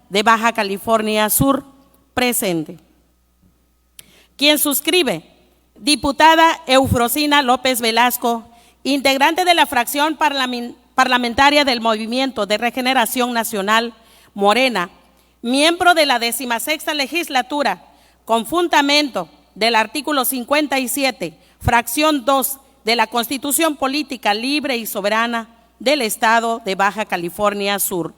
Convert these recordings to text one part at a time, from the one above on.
de Baja California Sur, presente. Quien suscribe, diputada Eufrosina López Velasco, integrante de la fracción parlamentaria del Movimiento de Regeneración Nacional, Morena, miembro de la 16ª legislatura, con fundamento del artículo 57, fracción 2 de la Constitución Política Libre y Soberana del Estado de Baja California Sur.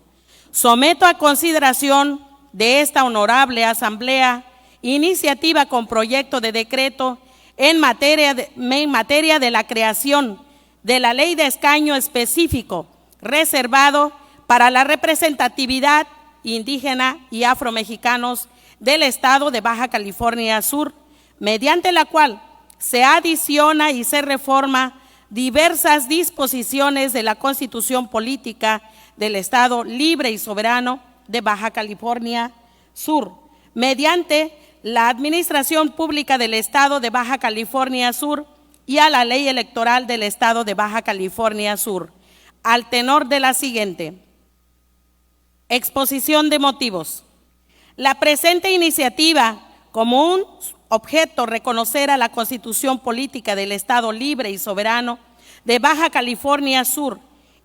Someto a consideración de esta honorable Asamblea iniciativa con proyecto de decreto en materia de la creación de la ley de escaño específico reservado para la representatividad indígena y afromexicanos del Estado de Baja California Sur, mediante la cual se adiciona y se reforma diversas disposiciones de la Constitución Política del Estado Libre y Soberano de Baja California Sur, mediante la Administración Pública del Estado de Baja California Sur y a la Ley Electoral del Estado de Baja California Sur, al tenor de la siguiente. Exposición de motivos. La presente iniciativa, como un objeto reconocer a la Constitución Política del Estado Libre y Soberano de Baja California Sur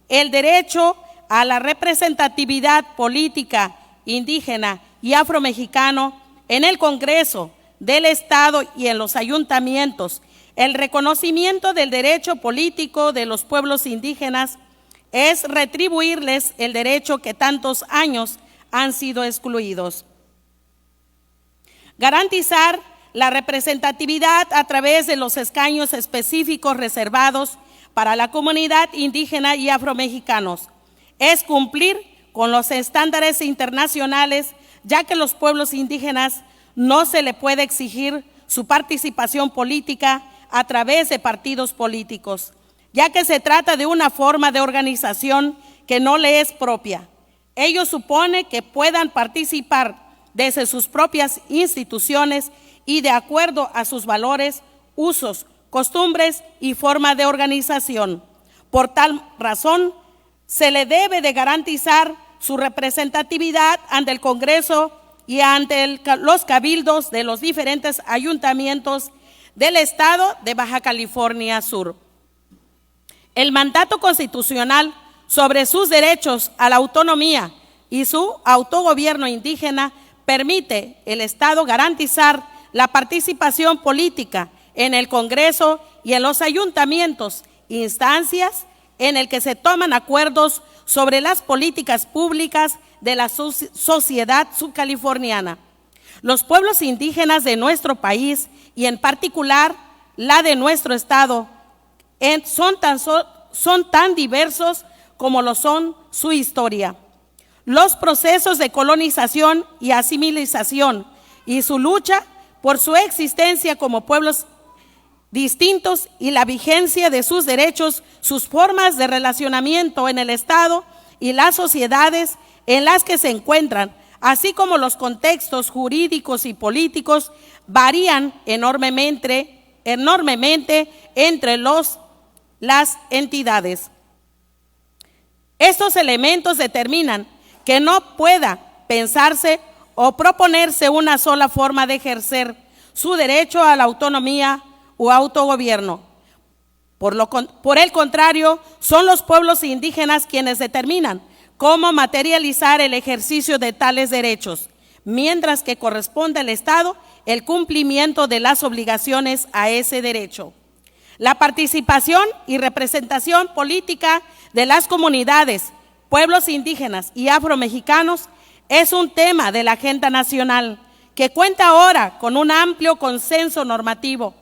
el derecho a la representatividad política indígena y afromexicano en el Congreso del Estado y en los ayuntamientos, el reconocimiento del derecho político de los pueblos indígenas es retribuirles el derecho que tantos años han sido excluidos. Garantizar la representatividad a través de los escaños específicos reservados para la comunidad indígena y afromexicanos es cumplir con los estándares internacionales, ya que los pueblos indígenas no se le puede exigir su participación política a través de partidos políticos, ya que se trata de una forma de organización que no le es propia. Ello supone que puedan participar desde sus propias instituciones y de acuerdo a sus valores, usos, costumbres y forma de organización. Por tal razón, se le debe de garantizar su representatividad ante el Congreso y ante los cabildos de los diferentes ayuntamientos del Estado de Baja California Sur. El mandato constitucional sobre sus derechos a la autonomía y su autogobierno indígena permite el Estado garantizar la participación política en el Congreso y en los ayuntamientos, instancias en el que se toman acuerdos sobre las políticas públicas de la sociedad subcaliforniana. Los pueblos indígenas de nuestro país y en particular la de nuestro estado son tan diversos como lo son su historia. Los procesos de colonización y asimilización y su lucha por su existencia como pueblos distintos y la vigencia de sus derechos, sus formas de relacionamiento en el Estado y las sociedades en las que se encuentran, así como los contextos jurídicos y políticos, varían enormemente entre las entidades. Estos elementos determinan que no pueda pensarse o proponerse una sola forma de ejercer su derecho a la autonomía o autogobierno. Por el contrario, son los pueblos indígenas quienes determinan cómo materializar el ejercicio de tales derechos, mientras que corresponde al Estado el cumplimiento de las obligaciones a ese derecho. La participación y representación política de las comunidades, pueblos indígenas y afromexicanos es un tema de la agenda nacional que cuenta ahora con un amplio consenso normativo.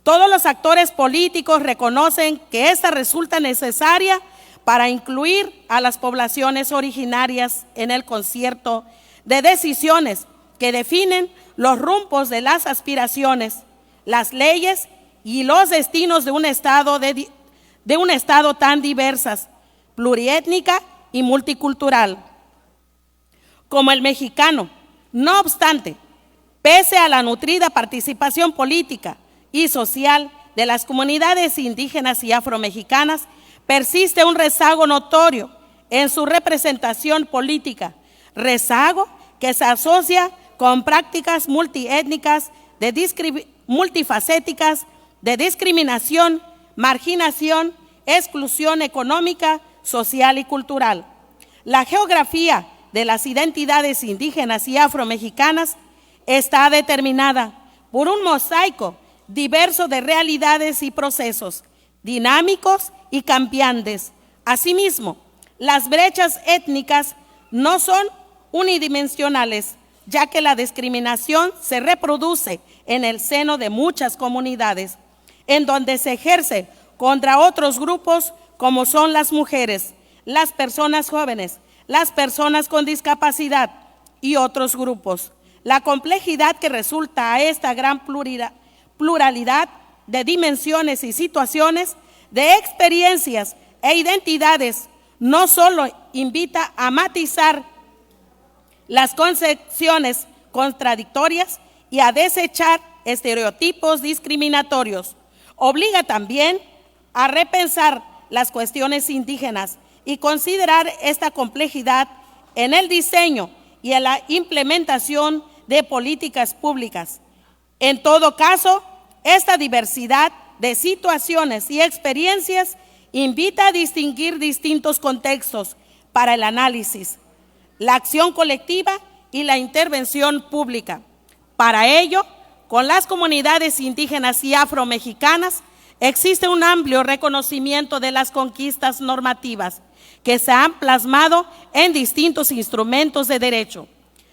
Todos los actores políticos reconocen que esta resulta necesaria para incluir a las poblaciones originarias en el concierto de decisiones que definen los rumbos de las aspiraciones, las leyes y los destinos de un estado tan diversas, pluriétnica y multicultural como el mexicano. No obstante, pese a la nutrida participación política y social de las comunidades indígenas y afromexicanas, persiste un rezago notorio en su representación política, rezago que se asocia con prácticas multiétnicas, multifacéticas, de discriminación, marginación, exclusión económica, social y cultural. La geografía de las identidades indígenas y afromexicanas está determinada por un mosaico diverso de realidades y procesos, dinámicos y cambiantes. Asimismo, las brechas étnicas no son unidimensionales, ya que la discriminación se reproduce en el seno de muchas comunidades, en donde se ejerce contra otros grupos como son las mujeres, las personas jóvenes, las personas con discapacidad y otros grupos. La complejidad que resulta a esta gran pluralidad de dimensiones y situaciones, de experiencias e identidades, no solo invita a matizar las concepciones contradictorias y a desechar estereotipos discriminatorios, obliga también a repensar las cuestiones indígenas y considerar esta complejidad en el diseño y en la implementación de políticas públicas. En todo caso, esta diversidad de situaciones y experiencias invita a distinguir distintos contextos para el análisis, la acción colectiva y la intervención pública. Para ello, con las comunidades indígenas y afromexicanas, existe un amplio reconocimiento de las conquistas normativas que se han plasmado en distintos instrumentos de derecho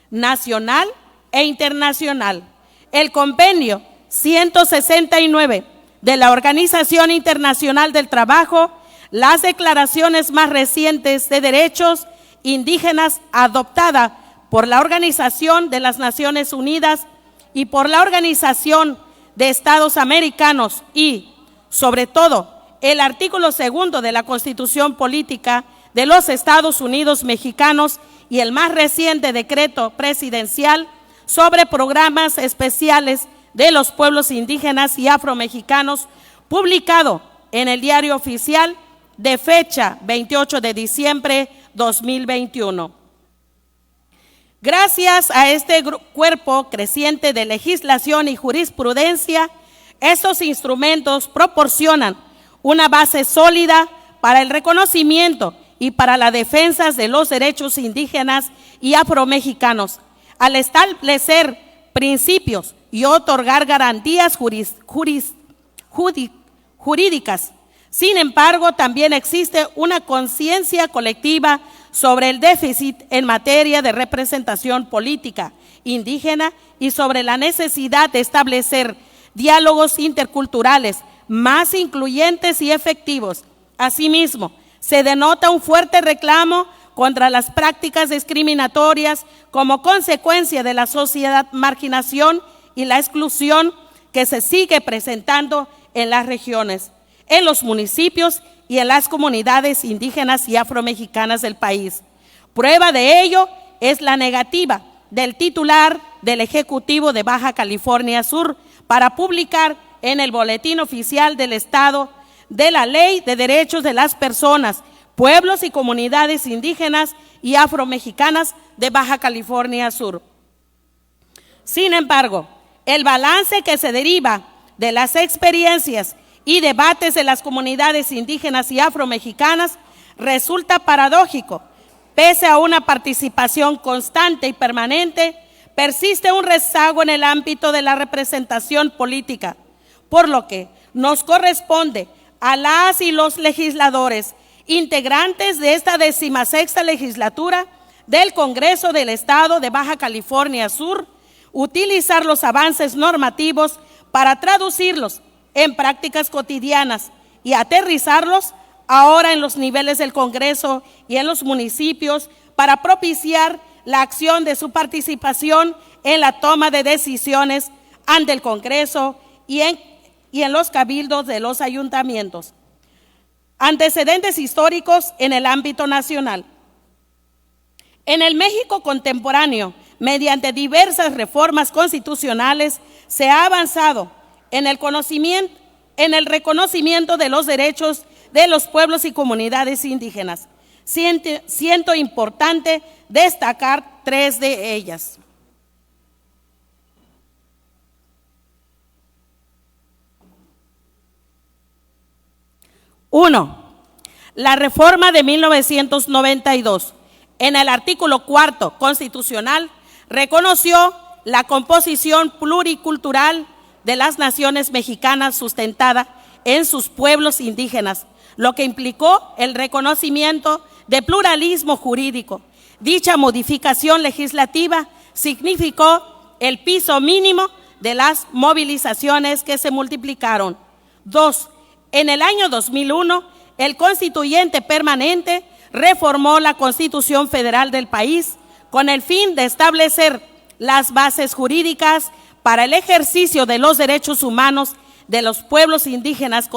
nacional e internacional. El Convenio 169 de la Organización Internacional del Trabajo, las declaraciones más recientes de derechos indígenas adoptada por la Organización de las Naciones Unidas y por la Organización de Estados Americanos y, sobre todo, el artículo 2 de la Constitución Política de los Estados Unidos Mexicanos y el más reciente decreto presidencial sobre programas especiales de los pueblos indígenas y afromexicanos, publicado en el Diario Oficial de fecha 28 de diciembre 2021. Gracias a este cuerpo creciente de legislación y jurisprudencia, estos instrumentos proporcionan una base sólida para el reconocimiento y para la defensa de los derechos indígenas y afromexicanos, al establecer principios y otorgar garantías jurídicas. Sin embargo, también existe una conciencia colectiva sobre el déficit en materia de representación política indígena y sobre la necesidad de establecer diálogos interculturales más incluyentes y efectivos. Asimismo, se denota un fuerte reclamo contra las prácticas discriminatorias como consecuencia de la sociedad marginación y la exclusión que se sigue presentando en las regiones, en los municipios y en las comunidades indígenas y afromexicanas del país. Prueba de ello es la negativa del titular del Ejecutivo de Baja California Sur para publicar en el Boletín Oficial del Estado de la Ley de Derechos de las Personas, Pueblos y Comunidades Indígenas y Afromexicanas de Baja California Sur. Sin embargo, el balance que se deriva de las experiencias y debates de las comunidades indígenas y afromexicanas resulta paradójico. Pese a una participación constante y permanente, persiste un rezago en el ámbito de la representación política, por lo que nos corresponde a las y los legisladores integrantes de esta 16ª legislatura del Congreso del Estado de Baja California Sur, utilizar los avances normativos para traducirlos en prácticas cotidianas y aterrizarlos ahora en los niveles del Congreso y en los municipios para propiciar la acción de su participación en la toma de decisiones ante el Congreso y en los cabildos de los ayuntamientos. Antecedentes históricos en el ámbito nacional. En el México contemporáneo, mediante diversas reformas constitucionales, se ha avanzado en el reconocimiento de los derechos de los pueblos y comunidades indígenas. siendo importante destacar 3 de ellas. Uno, la reforma de 1992, en el artículo 4 constitucional, reconoció la composición pluricultural de las naciones mexicanas sustentada en sus pueblos indígenas, lo que implicó el reconocimiento de pluralismo jurídico. Dicha modificación legislativa significó el piso mínimo de las movilizaciones que se multiplicaron. 2. En el año 2001, el Constituyente Permanente reformó la Constitución Federal del país con el fin de establecer las bases jurídicas para el ejercicio de los derechos humanos de los pueblos indígenas,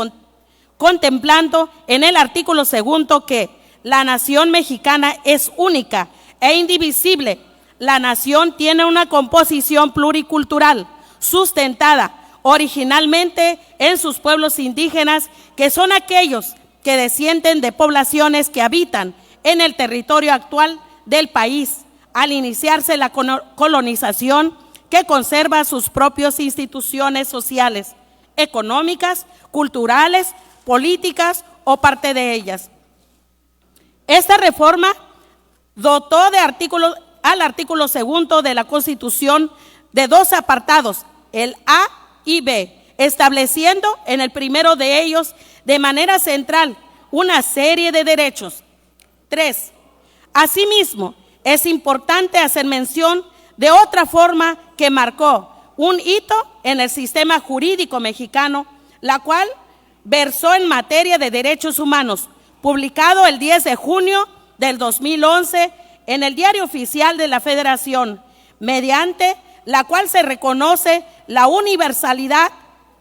contemplando en el artículo 2 que la nación mexicana es única e indivisible. La nación tiene una composición pluricultural sustentada originalmente en sus pueblos indígenas, que son aquellos que descienden de poblaciones que habitan en el territorio actual del país al iniciarse la colonización, que conserva sus propias instituciones sociales, económicas, culturales, políticas o parte de ellas. Esta reforma dotó al artículo 2 de la Constitución de 2 apartados, el A y B, estableciendo en el primero de ellos de manera central una serie de derechos. 3. Asimismo, es importante hacer mención de otra forma que marcó un hito en el sistema jurídico mexicano, la cual versó en materia de derechos humanos, publicado el 10 de junio del 2011 en el Diario Oficial de la Federación, mediante la cual se reconoce la universalidad,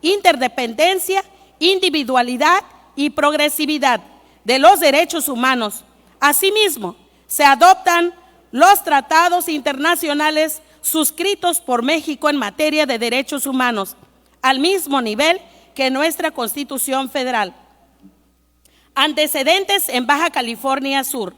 interdependencia, individualidad y progresividad de los derechos humanos. Asimismo, se adoptan los tratados internacionales suscritos por México en materia de derechos humanos, al mismo nivel que nuestra Constitución Federal. Antecedentes en Baja California Sur.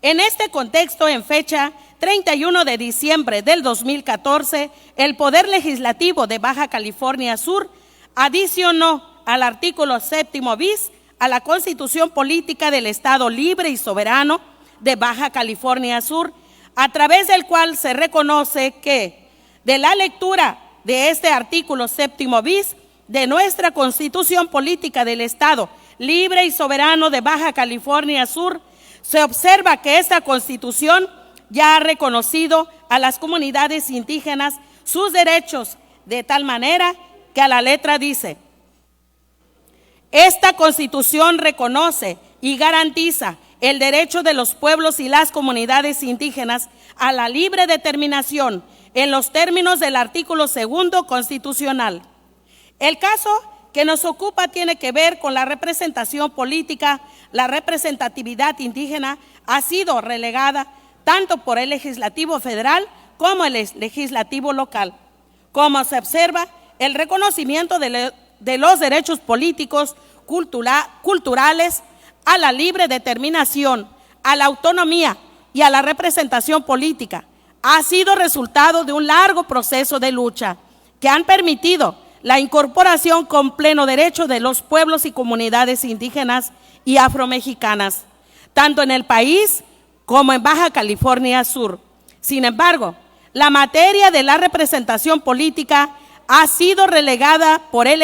En este contexto, en fecha 31 de diciembre del 2014, el Poder Legislativo de Baja California Sur adicionó al artículo 7 bis a la Constitución Política del Estado Libre y Soberano de Baja California Sur, a través del cual se reconoce que, de la lectura de este artículo 7 bis de nuestra Constitución Política del Estado Libre y Soberano de Baja California Sur, se observa que esta Constitución ya ha reconocido a las comunidades indígenas sus derechos, de tal manera que a la letra dice: esta Constitución reconoce y garantiza el derecho de los pueblos y las comunidades indígenas a la libre determinación en los términos del artículo 2 constitucional. El caso que nos ocupa tiene que ver con la representación política. La representatividad indígena ha sido relegada tanto por el Legislativo Federal como el Legislativo Local. Como se observa, el reconocimiento de los derechos políticos, culturales, a la libre determinación, a la autonomía y a la representación política ha sido resultado de un largo proceso de lucha que han permitido la incorporación con pleno derecho de los pueblos y comunidades indígenas y afromexicanas, tanto en el país como en Baja California Sur. Sin embargo, la materia de la representación política ha sido relegada por el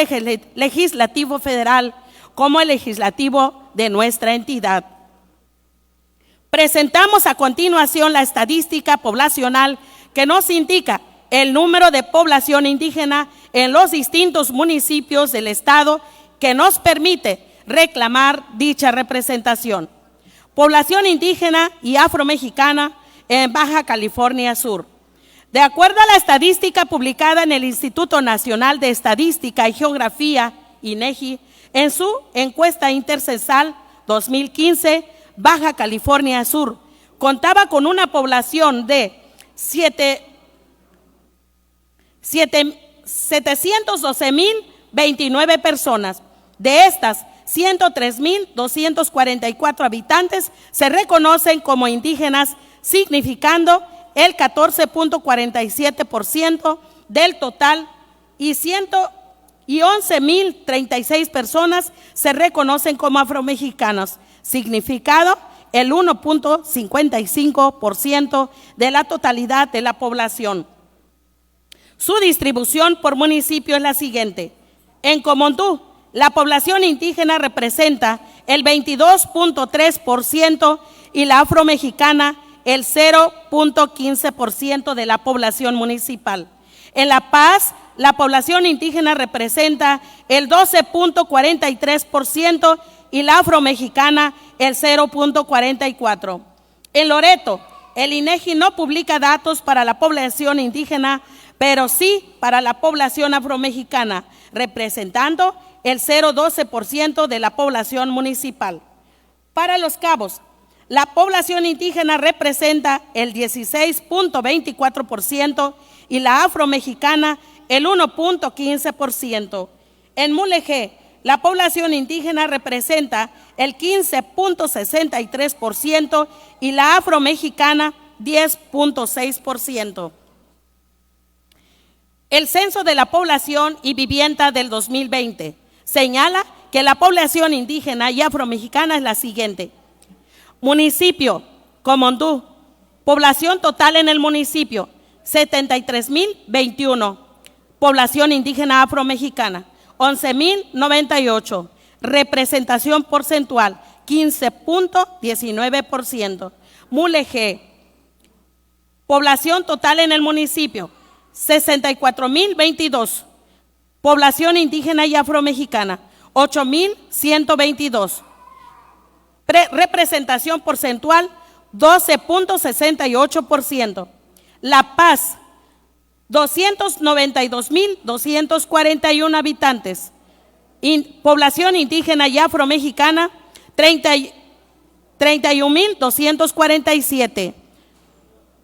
Legislativo Federal como el legislativo de nuestra entidad. Presentamos a continuación la estadística poblacional que nos indica el número de población indígena en los distintos municipios del estado, que nos permite reclamar dicha representación. Población indígena y afromexicana en Baja California Sur. De acuerdo a la estadística publicada en el Instituto Nacional de Estadística y Geografía, INEGI, en su encuesta intercensal 2015, Baja California Sur contaba con una población de 712,029 personas. De estas, 103.244 habitantes se reconocen como indígenas, significando el 14.47% del total, y 11.036 personas se reconocen como afromexicanos, significado el 1.55% de la totalidad de la población. Su distribución por municipio es la siguiente. En Comondú, la población indígena representa el 22.3% y la afromexicana el 0.15% de la población municipal. En La Paz, la población indígena representa el 12.43% y la afromexicana el 0.44%. En Loreto, el INEGI no publica datos para la población indígena, pero sí para la población afromexicana, representando el 0.12% de la población municipal. Para Los Cabos, la población indígena representa el 16.24% y la afromexicana el 1.15%. En Mulegé, la población indígena representa el 15.63% y la afromexicana 10.6%. El Censo de la Población y Vivienda del 2020 señala que la población indígena y afromexicana es la siguiente. Municipio, Comondú, población total en el municipio, 73.021. Población indígena afromexicana, 11.098. Representación porcentual, 15.19%. Mulegé, población total en el municipio, 64.022. Población indígena y afromexicana, 8.122. Representación porcentual, 12.68%. La Paz, 292.241 habitantes. Población indígena y afromexicana, 31.247.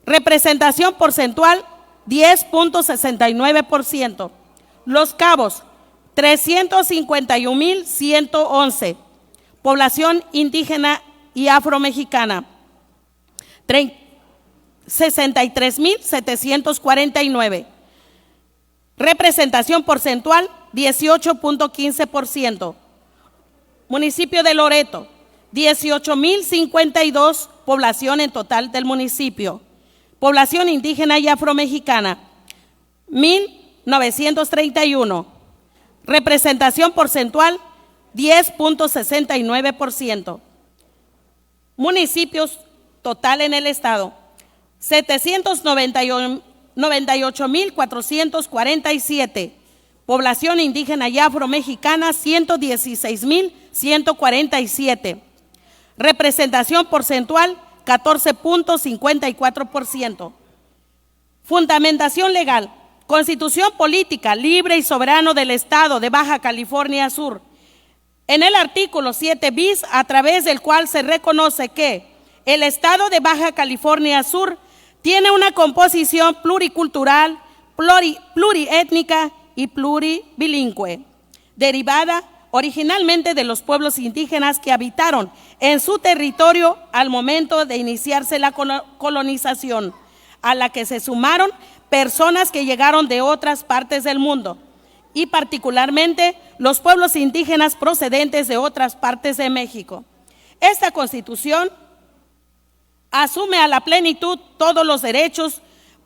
Representación porcentual, 10.69%. Los Cabos, 351.111. Población indígena y afromexicana, 63.749. Representación porcentual, 18.15%. Municipio de Loreto, 18.052 población en total del municipio. Población indígena y afromexicana, 1.931. Representación porcentual, 10.69%. Municipios total en el estado, 798.447. Población indígena y afromexicana, 116.147. Representación porcentual, 14.54%. Fundamentación legal. Constitución política libre y soberano del Estado de Baja California Sur. En el artículo 7 bis, a través del cual se reconoce que el Estado de Baja California Sur tiene una composición pluricultural, pluriétnica y pluribilingüe, derivada originalmente de los pueblos indígenas que habitaron en su territorio al momento de iniciarse la colonización, a la que se sumaron personas que llegaron de otras partes del mundo, y particularmente los pueblos indígenas procedentes de otras partes de México. Esta Constitución asume a la plenitud todos los derechos,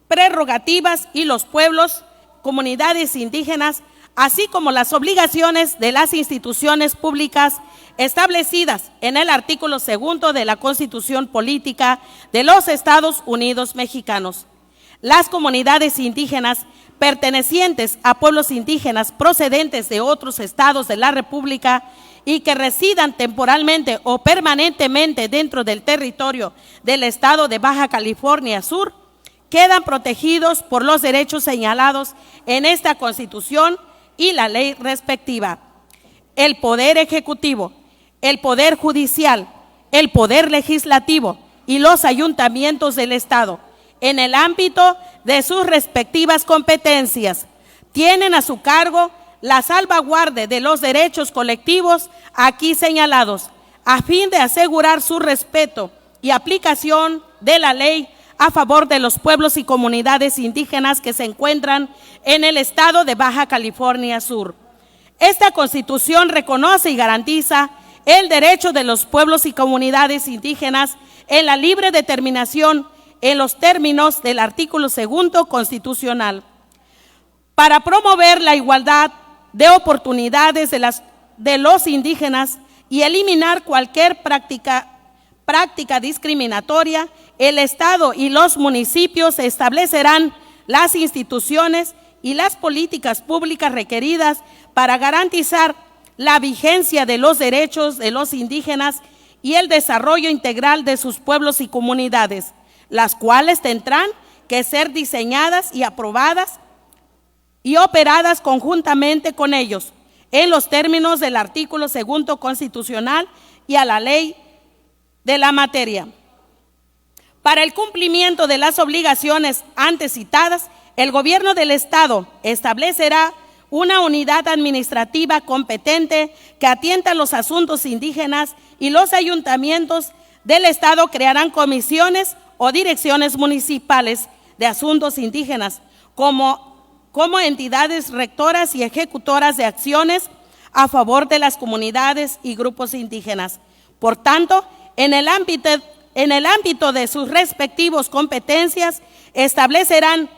prerrogativas y los pueblos, comunidades indígenas, así como las obligaciones de las instituciones públicas establecidas en el artículo 2 de la Constitución Política de los Estados Unidos Mexicanos. Las comunidades indígenas pertenecientes a pueblos indígenas procedentes de otros estados de la República y que residan temporalmente o permanentemente dentro del territorio del estado de Baja California Sur quedan protegidos por los derechos señalados en esta Constitución y la ley respectiva. El Poder Ejecutivo, el Poder Judicial, el Poder Legislativo y los ayuntamientos del Estado, en el ámbito de sus respectivas competencias, tienen a su cargo la salvaguardia de los derechos colectivos aquí señalados, a fin de asegurar su respeto y aplicación de la ley a favor de los pueblos y comunidades indígenas que se encuentran en el estado de Baja California Sur. Esta Constitución reconoce y garantiza el derecho de los pueblos y comunidades indígenas en la libre determinación en los términos del artículo 2 constitucional. Para promover la igualdad de oportunidades de los indígenas y eliminar cualquier práctica discriminatoria, el Estado y los municipios establecerán las instituciones y las políticas públicas requeridas para garantizar la vigencia de los derechos de los indígenas y el desarrollo integral de sus pueblos y comunidades, las cuales tendrán que ser diseñadas y aprobadas y operadas conjuntamente con ellos, en los términos del artículo 2 constitucional y a la ley de la materia. Para el cumplimiento de las obligaciones antes citadas, el Gobierno del Estado establecerá una unidad administrativa competente que atienda los asuntos indígenas y los ayuntamientos del Estado crearán comisiones o direcciones municipales de asuntos indígenas como entidades rectoras y ejecutoras de acciones a favor de las comunidades y grupos indígenas. Por tanto, en el ámbito de sus respectivas competencias, establecerán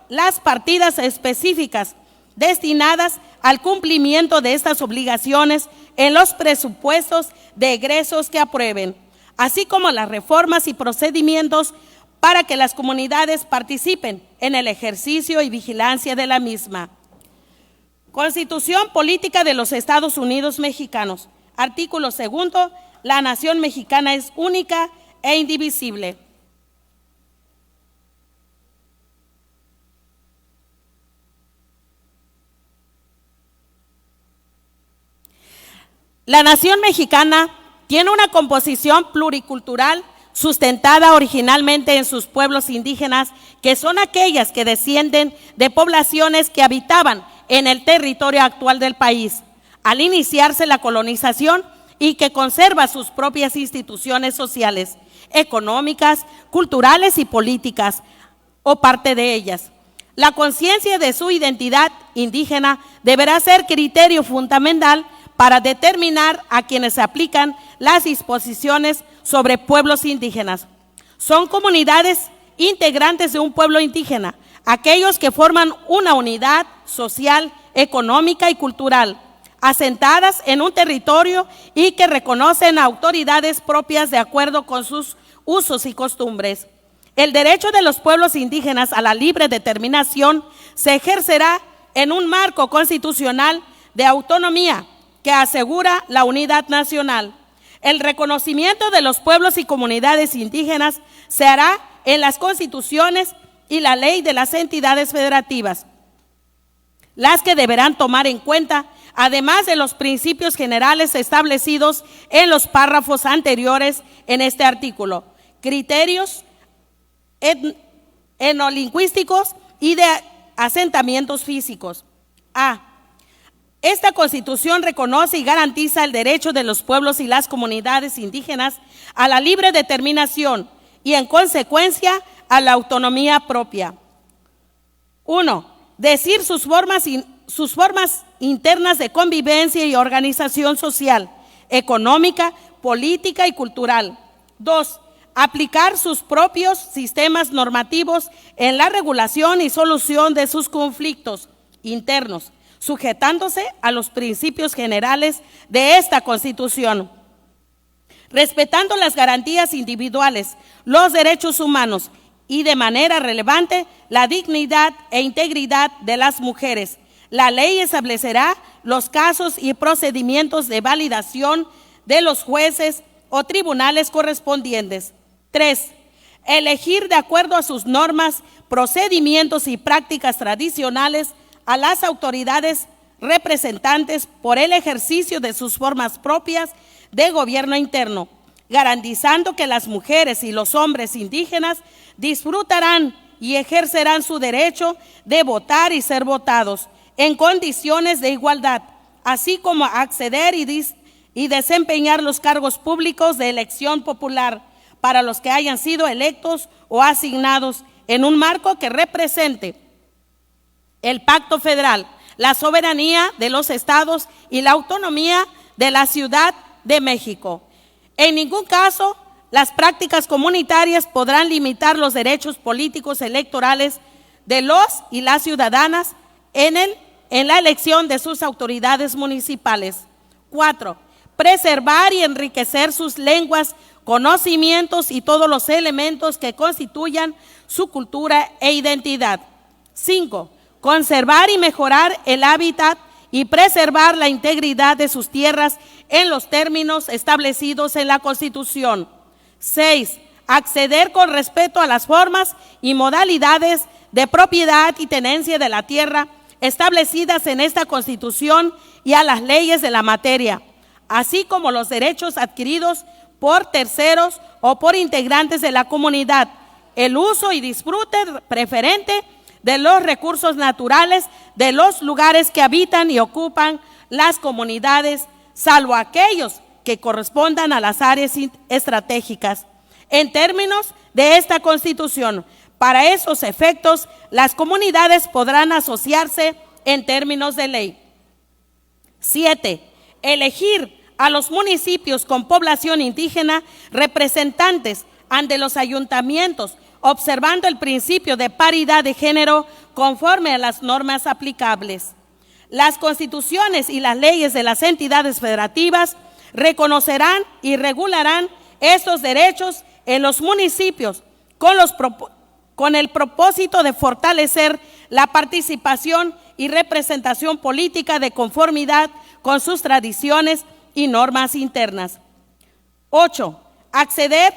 las partidas específicas destinadas al cumplimiento de estas obligaciones en los presupuestos de egresos que aprueben, así como las reformas y procedimientos para que las comunidades participen en el ejercicio y vigilancia de la misma. Constitución Política de los Estados Unidos Mexicanos. Artículo 2. La nación mexicana es única e indivisible. La nación mexicana tiene una composición pluricultural sustentada originalmente en sus pueblos indígenas, que son aquellas que descienden de poblaciones que habitaban en el territorio actual del país al iniciarse la colonización y que conserva sus propias instituciones sociales, económicas, culturales y políticas, o parte de ellas. La conciencia de su identidad indígena deberá ser criterio fundamental para determinar a quienes aplican las disposiciones sobre pueblos indígenas. Son comunidades integrantes de un pueblo indígena, aquellos que forman una unidad social, económica y cultural, asentadas en un territorio y que reconocen autoridades propias de acuerdo con sus usos y costumbres. El derecho de los pueblos indígenas a la libre determinación se ejercerá en un marco constitucional de autonomía que asegura la unidad nacional. El reconocimiento de los pueblos y comunidades indígenas se hará en las constituciones y la ley de las entidades federativas, las que deberán tomar en cuenta, además de los principios generales establecidos en los párrafos anteriores en este artículo, criterios etnolingüísticos y de asentamientos físicos. Esta Constitución reconoce y garantiza el derecho de los pueblos y las comunidades indígenas a la libre determinación y, en consecuencia, a la autonomía propia. 1. Decir sus formas internas de convivencia y organización social, económica, política y cultural. 2. Aplicar sus propios sistemas normativos en la regulación y solución de sus conflictos internos, sujetándose a los principios generales de esta Constitución, respetando las garantías individuales, los derechos humanos y, de manera relevante, la dignidad e integridad de las mujeres. La ley establecerá los casos y procedimientos de validación de los jueces o tribunales correspondientes. 3. Elegir de acuerdo a sus normas, procedimientos y prácticas tradicionales a las autoridades representantes por el ejercicio de sus formas propias de gobierno interno, garantizando que las mujeres y los hombres indígenas disfrutarán y ejercerán su derecho de votar y ser votados en condiciones de igualdad, así como acceder y desempeñar los cargos públicos de elección popular para los que hayan sido electos o asignados en un marco que represente el Pacto Federal, la soberanía de los estados y la autonomía de la Ciudad de México. En ningún caso, las prácticas comunitarias podrán limitar los derechos políticos electorales de los y las ciudadanas en la elección de sus autoridades municipales. 4. Preservar y enriquecer sus lenguas, conocimientos y todos los elementos que constituyan su cultura e identidad. 5. Conservar y mejorar el hábitat y preservar la integridad de sus tierras en los términos establecidos en la Constitución. 6. Acceder con respeto a las formas y modalidades de propiedad y tenencia de la tierra establecidas en esta Constitución y a las leyes de la materia, así como los derechos adquiridos por terceros o por integrantes de la comunidad, el uso y disfrute preferente de los recursos naturales de los lugares que habitan y ocupan las comunidades, salvo aquellos que correspondan a las áreas estratégicas. En términos de esta Constitución, para esos efectos, las comunidades podrán asociarse en términos de ley. 7. Elegir a los municipios con población indígena representantes ante los ayuntamientos, observando el principio de paridad de género conforme a las normas aplicables. Las constituciones y las leyes de las entidades federativas reconocerán y regularán estos derechos en los municipios con el propósito de fortalecer la participación y representación política de conformidad con sus tradiciones y normas internas. 8. Acceder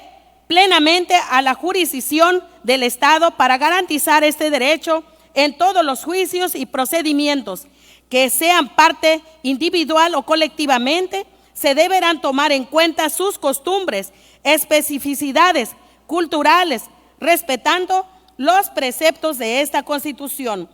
plenamente a la jurisdicción del Estado para garantizar este derecho en todos los juicios y procedimientos que sean parte individual o colectivamente. Se deberán tomar en cuenta sus costumbres, especificidades culturales, respetando los preceptos de esta Constitución.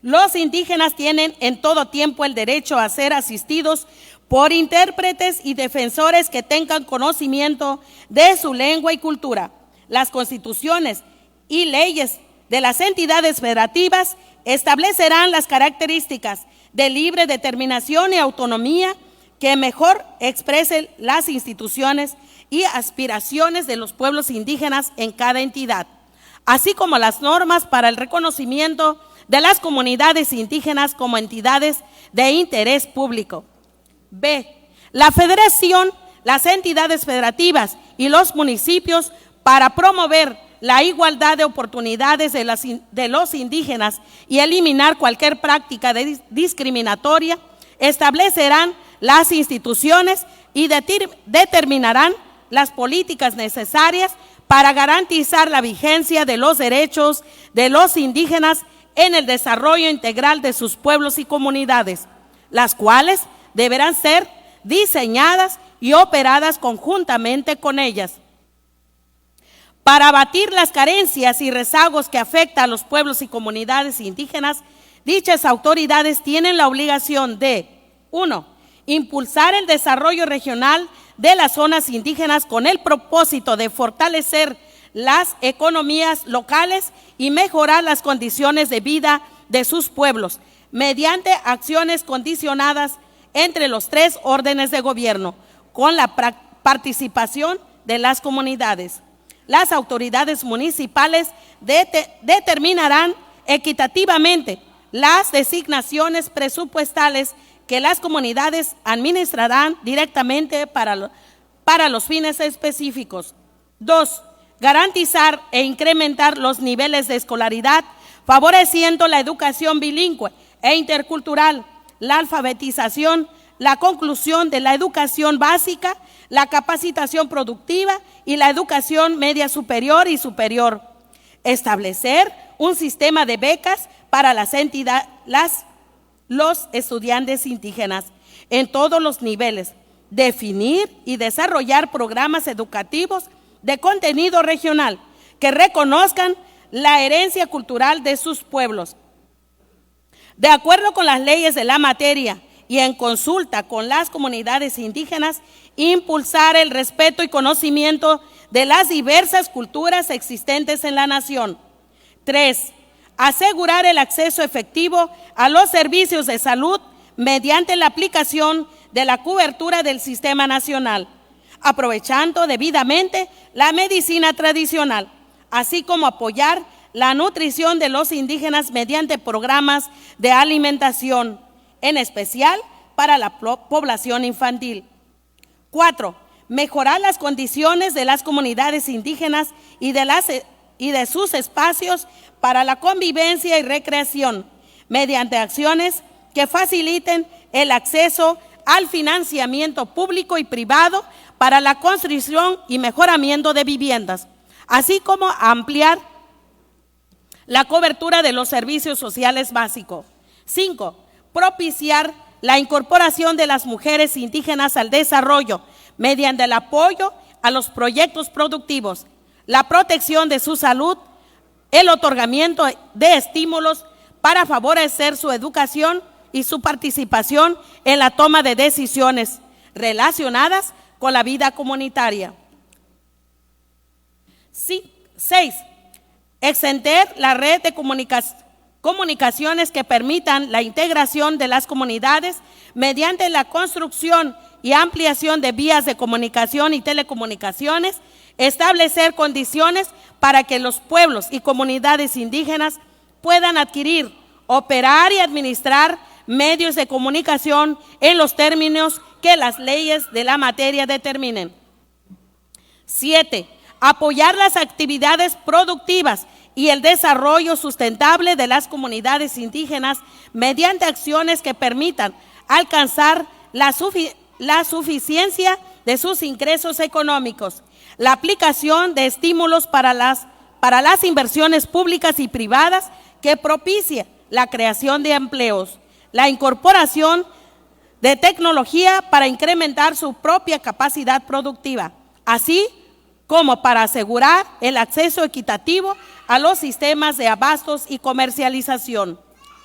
Los indígenas tienen en todo tiempo el derecho a ser asistidos por intérpretes y defensores que tengan conocimiento de su lengua y cultura. Las constituciones y leyes de las entidades federativas establecerán las características de libre determinación y autonomía que mejor expresen las instituciones y aspiraciones de los pueblos indígenas en cada entidad, así como las normas para el reconocimiento de las comunidades indígenas como entidades de interés público. B. La Federación, las entidades federativas y los municipios, para promover la igualdad de oportunidades de los indígenas y eliminar cualquier práctica discriminatoria, establecerán las instituciones y determinarán las políticas necesarias para garantizar la vigencia de los derechos de los indígenas en el desarrollo integral de sus pueblos y comunidades, las cuales deberán ser diseñadas y operadas conjuntamente con ellas. Para abatir las carencias y rezagos que afectan a los pueblos y comunidades indígenas, dichas autoridades tienen la obligación de: 1. Impulsar el desarrollo regional de las zonas indígenas con el propósito de fortalecer las economías locales y mejorar las condiciones de vida de sus pueblos mediante acciones condicionadas entre los 3 órdenes de gobierno, con la participación de las comunidades. Las autoridades municipales determinarán equitativamente las designaciones presupuestales que las comunidades administrarán directamente para los fines específicos. 2. Garantizar e incrementar los niveles de escolaridad, favoreciendo la educación bilingüe e intercultural, la alfabetización, la conclusión de la educación básica, la capacitación productiva y la educación media superior y superior. Establecer un sistema de becas para los estudiantes indígenas en todos los niveles. Definir y desarrollar programas educativos de contenido regional que reconozcan la herencia cultural de sus pueblos. De acuerdo con las leyes de la materia y en consulta con las comunidades indígenas, impulsar el respeto y conocimiento de las diversas culturas existentes en la nación. 3. Asegurar el acceso efectivo a los servicios de salud mediante la aplicación de la cobertura del Sistema Nacional, aprovechando debidamente la medicina tradicional, así como apoyar la nutrición de los indígenas mediante programas de alimentación, en especial para la población infantil. 4. Mejorar las condiciones de las comunidades indígenas y de sus espacios para la convivencia y recreación, mediante acciones que faciliten el acceso al financiamiento público y privado para la construcción y mejoramiento de viviendas, así como ampliar la cobertura de los servicios sociales básicos. 5. Propiciar la incorporación de las mujeres indígenas al desarrollo mediante el apoyo a los proyectos productivos, la protección de su salud, el otorgamiento de estímulos para favorecer su educación y su participación en la toma de decisiones relacionadas con la vida comunitaria. 6. Extender la red de comunicaciones que permitan la integración de las comunidades mediante la construcción y ampliación de vías de comunicación y telecomunicaciones, establecer condiciones para que los pueblos y comunidades indígenas puedan adquirir, operar y administrar medios de comunicación en los términos que las leyes de la materia determinen. 7. Apoyar las actividades productivas y el desarrollo sustentable de las comunidades indígenas mediante acciones que permitan alcanzar la suficiencia de sus ingresos económicos, la aplicación de estímulos para las inversiones públicas y privadas que propicie la creación de empleos, la incorporación de tecnología para incrementar su propia capacidad productiva, así como para asegurar el acceso equitativo a los sistemas de abastos y comercialización.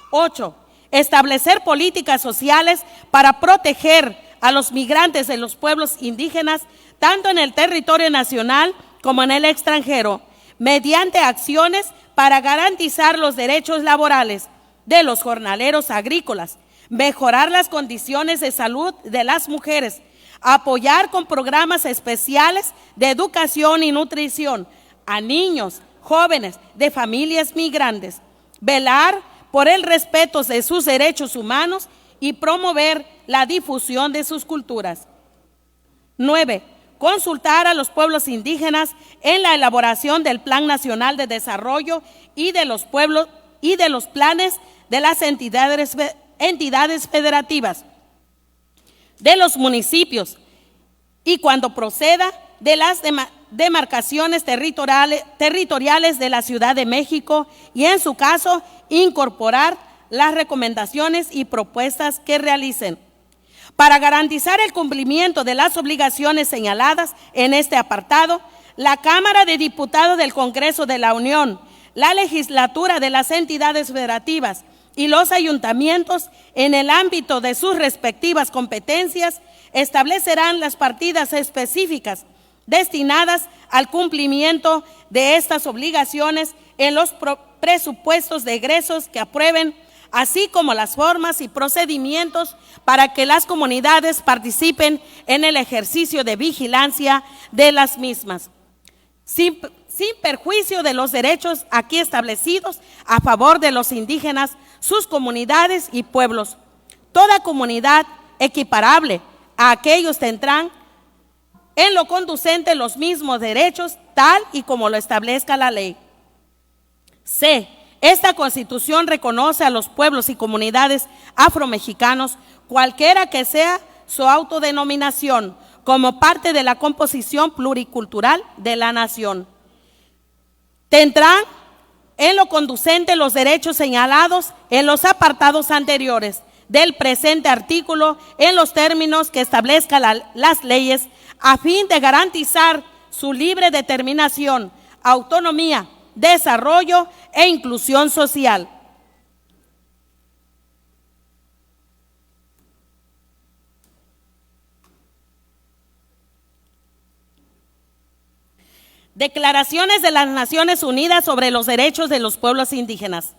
8. Establecer políticas sociales para proteger a los migrantes de los pueblos indígenas, tanto en el territorio nacional como en el extranjero, mediante acciones para garantizar los derechos laborales de los jornaleros agrícolas, mejorar las condiciones de salud de las mujeres, apoyar con programas especiales de educación y nutrición a niños, jóvenes de familias migrantes, velar por el respeto de sus derechos humanos y promover la difusión de sus culturas. 9. Consultar a los pueblos indígenas en la elaboración del Plan Nacional de Desarrollo y de los pueblos y de los planes de las entidades federativas, de los municipios y, cuando proceda, de las demarcaciones territoriales de la Ciudad de México y, en su caso, incorporar las recomendaciones y propuestas que realicen. Para garantizar el cumplimiento de las obligaciones señaladas en este apartado, la Cámara de Diputados del Congreso de la Unión, la legislatura de las entidades federativas y los ayuntamientos, en el ámbito de sus respectivas competencias, establecerán las partidas específicas destinadas al cumplimiento de estas obligaciones en los presupuestos de egresos que aprueben, así como las formas y procedimientos para que las comunidades participen en el ejercicio de vigilancia de las mismas, sin perjuicio de los derechos aquí establecidos a favor de los indígenas, sus comunidades y pueblos. Toda comunidad equiparable a aquellos tendrán en lo conducente los mismos derechos, tal y como lo establezca la ley. C. Esta Constitución reconoce a los pueblos y comunidades afromexicanos, cualquiera que sea su autodenominación, como parte de la composición pluricultural de la nación. Tendrán en lo conducente los derechos señalados en los apartados anteriores del presente artículo en los términos que establezcan las leyes, a fin de garantizar su libre determinación, autonomía, desarrollo e inclusión social. Declaraciones de las Naciones Unidas sobre los derechos de los pueblos indígenas.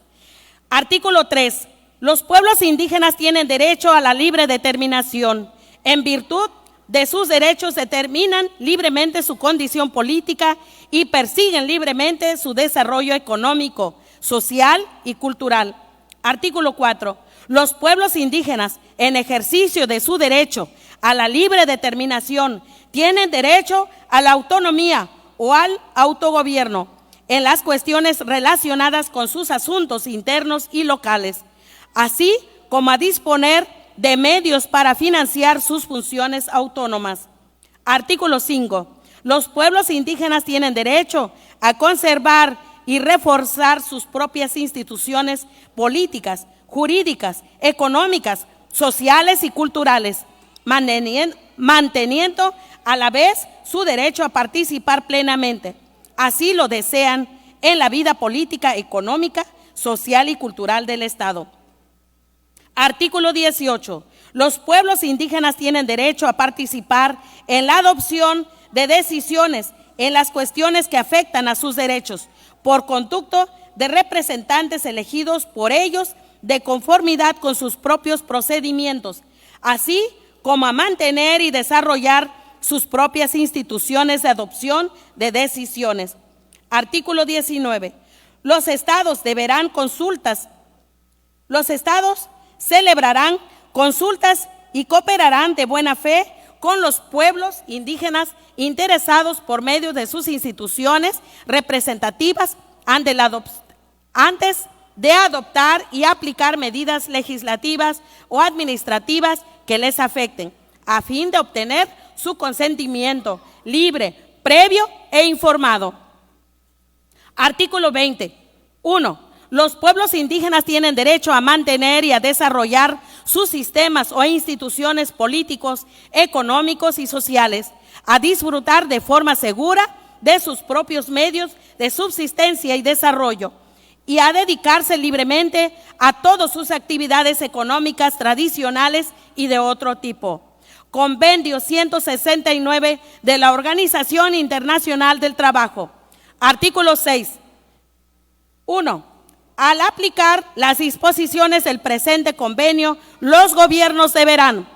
Artículo 3. Los pueblos indígenas tienen derecho a la libre determinación. En virtud de sus derechos determinan libremente su condición política y persiguen libremente su desarrollo económico, social y cultural. Artículo 4. Los pueblos indígenas, en ejercicio de su derecho a la libre determinación, tienen derecho a la autonomía o al autogobierno en las cuestiones relacionadas con sus asuntos internos y locales, así como a disponer de medios para financiar sus funciones autónomas. Artículo 5. Los pueblos indígenas tienen derecho a conservar y reforzar sus propias instituciones políticas, jurídicas, económicas, sociales y culturales, manteniendo a la vez su derecho a participar plenamente, así lo desean, en la vida política, económica, social y cultural del Estado. Artículo 18. Los pueblos indígenas tienen derecho a participar en la adopción de decisiones en las cuestiones que afectan a sus derechos, por conducto de representantes elegidos por ellos de conformidad con sus propios procedimientos, así como a mantener y desarrollar sus propias instituciones de adopción de decisiones. Artículo 19. Los estados celebrarán consultas y cooperarán de buena fe con los pueblos indígenas interesados por medio de sus instituciones representativas antes de adoptar y aplicar medidas legislativas o administrativas que les afecten, a fin de obtener su consentimiento libre, previo e informado. Artículo 20. 1. Los pueblos indígenas tienen derecho a mantener y a desarrollar sus sistemas o instituciones políticos, económicos y sociales, a disfrutar de forma segura de sus propios medios de subsistencia y desarrollo, y a dedicarse libremente a todas sus actividades económicas tradicionales y de otro tipo. Convenio 169 de la Organización Internacional del Trabajo. Artículo 6. 1. Al aplicar las disposiciones del presente convenio, los gobiernos deberán: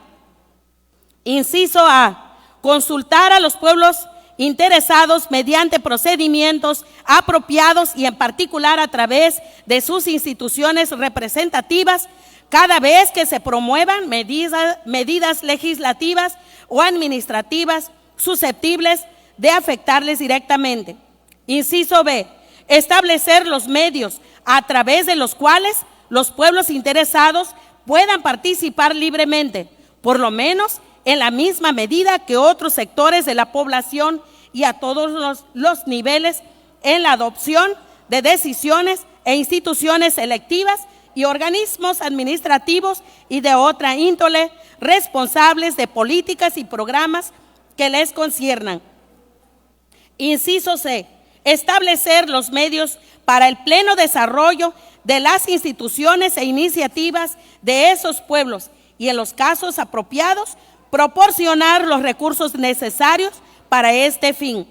inciso A, consultar a los pueblos interesados mediante procedimientos apropiados y en particular a través de sus instituciones representativas cada vez que se promuevan medidas legislativas o administrativas susceptibles de afectarles directamente. Inciso B, establecer los medios a través de los cuales los pueblos interesados puedan participar libremente, por lo menos en la misma medida que otros sectores de la población y a todos los niveles, en la adopción de decisiones e instituciones electivas y organismos administrativos y de otra índole responsables de políticas y programas que les conciernan. Inciso C, establecer los medios para el pleno desarrollo de las instituciones e iniciativas de esos pueblos y, en los casos apropiados, proporcionar los recursos necesarios para este fin.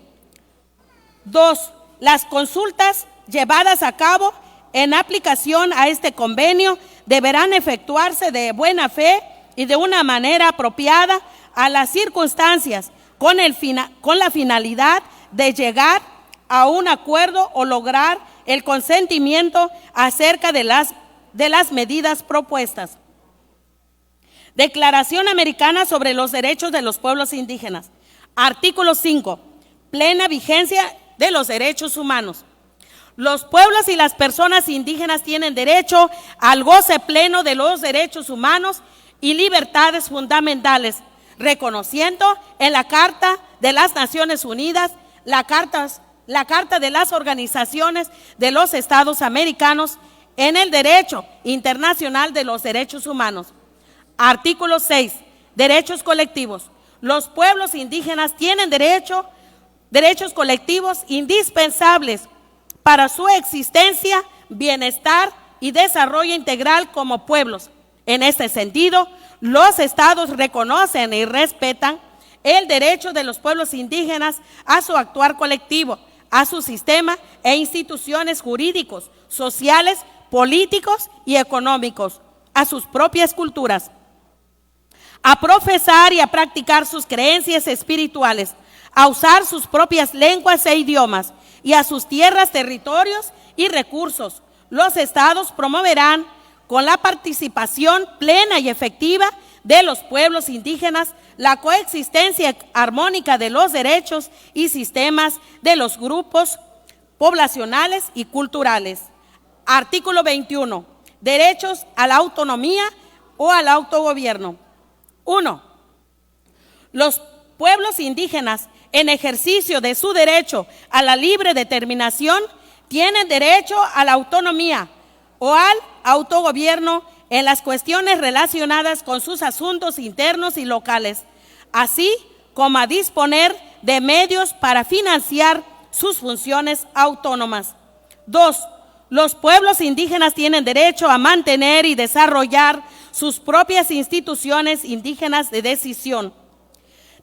2. Las consultas llevadas a cabo en aplicación a este convenio deberán efectuarse de buena fe y de una manera apropiada a las circunstancias, con la finalidad de llegar a un acuerdo o lograr el consentimiento acerca de las medidas propuestas. Declaración Americana sobre los Derechos de los Pueblos Indígenas. Artículo 5. Plena vigencia de los derechos humanos. Los pueblos y las personas indígenas tienen derecho al goce pleno de los derechos humanos y libertades fundamentales, reconociendo en la Carta de las Naciones Unidas, la Carta de las Organizaciones de los Estados Americanos, en el derecho internacional de los derechos humanos. Artículo 6. Derechos colectivos. Los pueblos indígenas tienen derechos colectivos indispensables para su existencia, bienestar y desarrollo integral como pueblos. En este sentido, los estados reconocen y respetan el derecho de los pueblos indígenas a su actuar colectivo, a su sistema e instituciones jurídicos, sociales, políticos y económicos, a sus propias culturas, a profesar y a practicar sus creencias espirituales, a usar sus propias lenguas e idiomas y a sus tierras, territorios y recursos. Los estados promoverán con la participación plena y efectiva de los pueblos indígenas la coexistencia armónica de los derechos y sistemas de los grupos poblacionales y culturales. Artículo 21. Derechos a la autonomía o al autogobierno. 1. Los pueblos indígenas, en ejercicio de su derecho a la libre determinación, tienen derecho a la autonomía o al autogobierno en las cuestiones relacionadas con sus asuntos internos y locales, así como a disponer de medios para financiar sus funciones autónomas. 2. Los pueblos indígenas tienen derecho a mantener y desarrollar sus propias instituciones indígenas de decisión.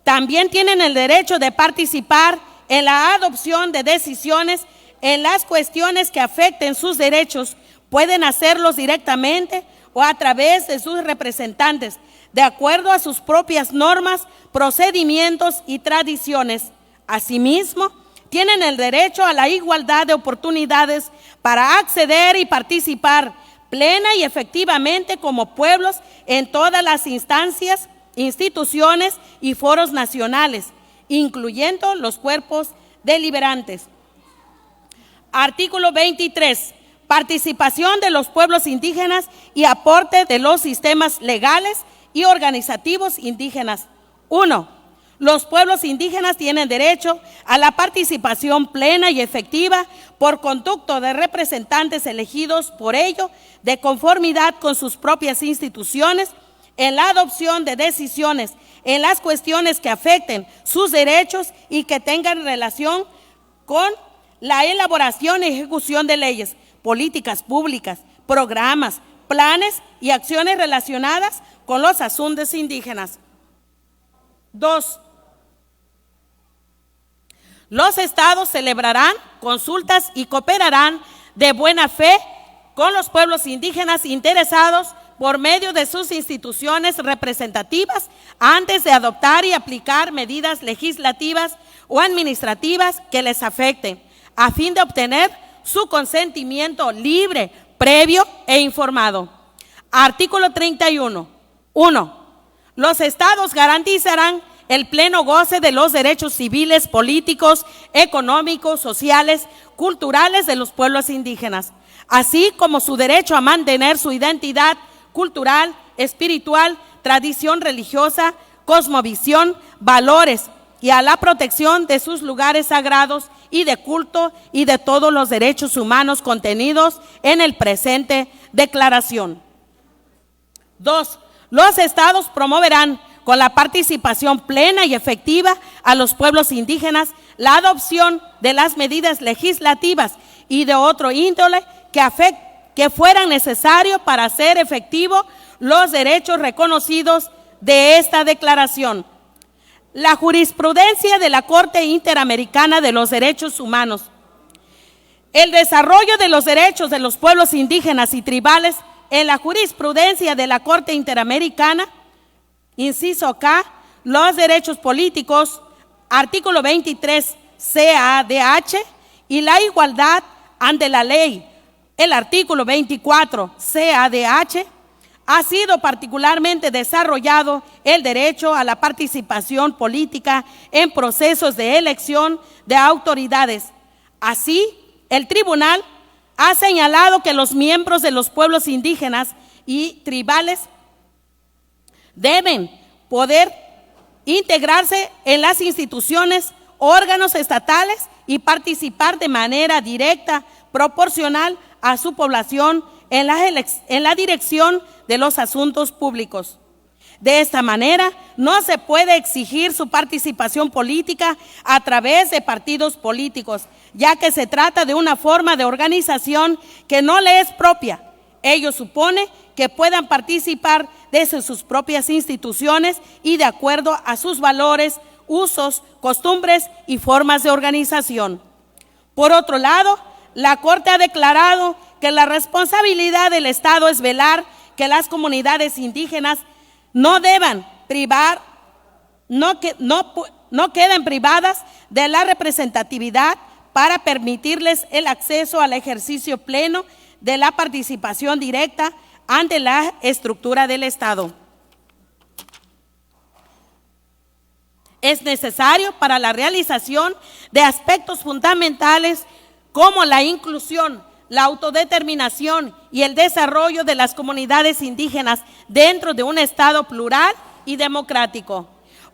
También tienen el derecho de participar en la adopción de decisiones en las cuestiones que afecten sus derechos. Pueden hacerlos directamente o a través de sus representantes, de acuerdo a sus propias normas, procedimientos y tradiciones. Asimismo, tienen el derecho a la igualdad de oportunidades para acceder y participar plena y efectivamente como pueblos en todas las instancias, instituciones y foros nacionales, incluyendo los cuerpos deliberantes. Artículo 23. Participación de los pueblos indígenas y aporte de los sistemas legales y organizativos indígenas. 1. Los pueblos indígenas tienen derecho a la participación plena y efectiva por conducto de representantes elegidos por ello, de conformidad con sus propias instituciones, en la adopción de decisiones en las cuestiones que afecten sus derechos y que tengan relación con la elaboración y ejecución de leyes, políticas públicas, programas, planes y acciones relacionadas con los asuntos indígenas. 2. Los estados celebrarán consultas y cooperarán de buena fe con los pueblos indígenas interesados por medio de sus instituciones representativas antes de adoptar y aplicar medidas legislativas o administrativas que les afecten, a fin de obtener su consentimiento libre, previo e informado. Artículo 31. 1. Los estados garantizarán el pleno goce de los derechos civiles, políticos, económicos, sociales, culturales de los pueblos indígenas, así como su derecho a mantener su identidad cultural, espiritual, tradición religiosa, cosmovisión, valores y a la protección de sus lugares sagrados y de culto y de todos los derechos humanos contenidos en el presente declaración. 2. Los estados promoverán con la participación plena y efectiva a los pueblos indígenas la adopción de las medidas legislativas y de otro índole que fueran necesarios para hacer efectivo los derechos reconocidos de esta declaración. La jurisprudencia de la Corte Interamericana de los Derechos Humanos. El desarrollo de los derechos de los pueblos indígenas y tribales en la jurisprudencia de la Corte Interamericana, inciso K, los derechos políticos, artículo 23 CADH, y la igualdad ante la ley, el artículo 24 CADH, ha sido particularmente desarrollado el derecho a la participación política en procesos de elección de autoridades. Así, el tribunal ha señalado que los miembros de los pueblos indígenas y tribales deben poder integrarse en las instituciones, órganos estatales y participar de manera directa, proporcional a su población en la dirección de los asuntos públicos. De esta manera, no se puede exigir su participación política a través de partidos políticos, ya que se trata de una forma de organización que no le es propia. Ello supone que puedan participar desde sus propias instituciones y de acuerdo a sus valores, usos, costumbres y formas de organización. Por otro lado, la Corte ha declarado que la responsabilidad del Estado es velar que las comunidades indígenas no queden privadas de la representatividad para permitirles el acceso al ejercicio pleno de la participación directa ante la estructura del Estado. Es necesario para la realización de aspectos fundamentales como la inclusión, la autodeterminación y el desarrollo de las comunidades indígenas dentro de un Estado plural y democrático.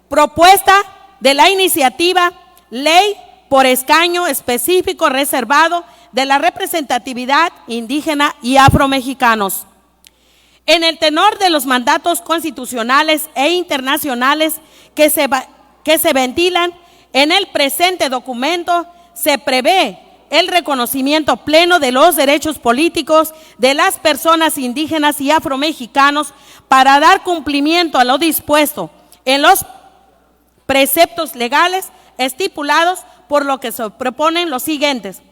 Propuesta de la iniciativa Ley por Escaño Específico Reservado de la Representatividad Indígena y Afromexicanos. En el tenor de los mandatos constitucionales e internacionales que se ventilan en el presente documento, se prevé el reconocimiento pleno de los derechos políticos de las personas indígenas y afromexicanos para dar cumplimiento a lo dispuesto en los preceptos legales estipulados, por lo que se proponen los siguientes.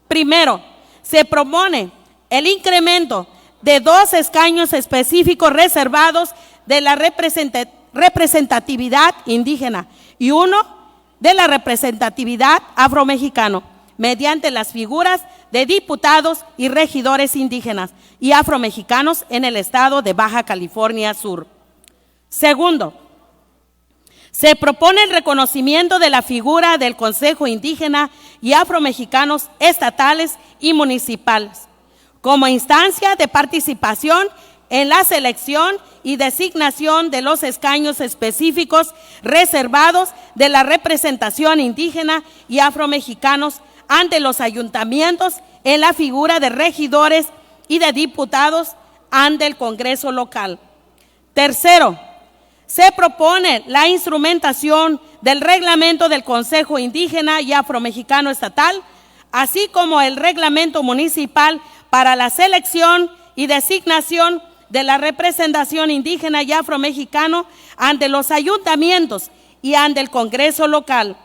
Primero, se propone el incremento de 2 escaños específicos reservados de la representatividad indígena y 1 de la representatividad afromexicano, mediante las figuras de diputados y regidores indígenas y afromexicanos en el estado de Baja California Sur. Segundo, se propone el reconocimiento de la figura del Consejo Indígena y Afromexicanos estatales y municipales como instancia de participación en la selección y designación de los escaños específicos reservados de la representación indígena y afromexicanos ante los ayuntamientos en la figura de regidores y de diputados ante el Congreso local. Tercero, se propone la instrumentación del reglamento del Consejo Indígena y Afromexicano Estatal, así como el reglamento municipal para la selección y designación de la representación indígena y afromexicano ante los ayuntamientos y ante el Congreso local.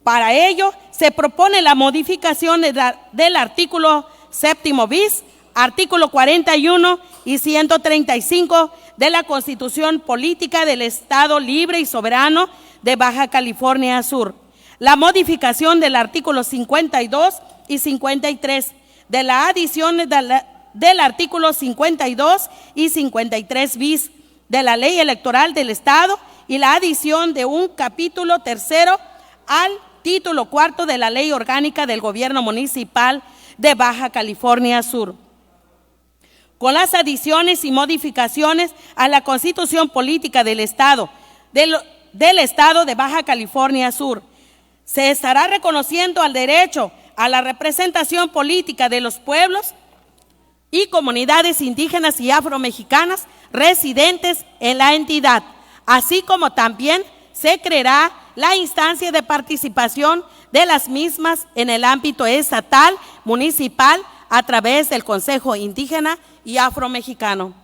Para ello, se propone la modificación del artículo 7º bis, artículo 41 y 135 de la Constitución Política del Estado Libre y Soberano de Baja California Sur. La modificación del artículo 52 y 53 de la adición del artículo 52 y 53 bis de la Ley Electoral del Estado y la adición de un capítulo tercero al título cuarto de la Ley Orgánica del Gobierno Municipal de Baja California Sur. Con las adiciones y modificaciones a la Constitución Política del Estado de Baja California Sur, se estará reconociendo al derecho a la representación política de los pueblos y comunidades indígenas y afromexicanas residentes en la entidad, así como también se creará la instancia de participación de las mismas en el ámbito estatal, municipal, a través del Consejo Indígena y Afromexicano.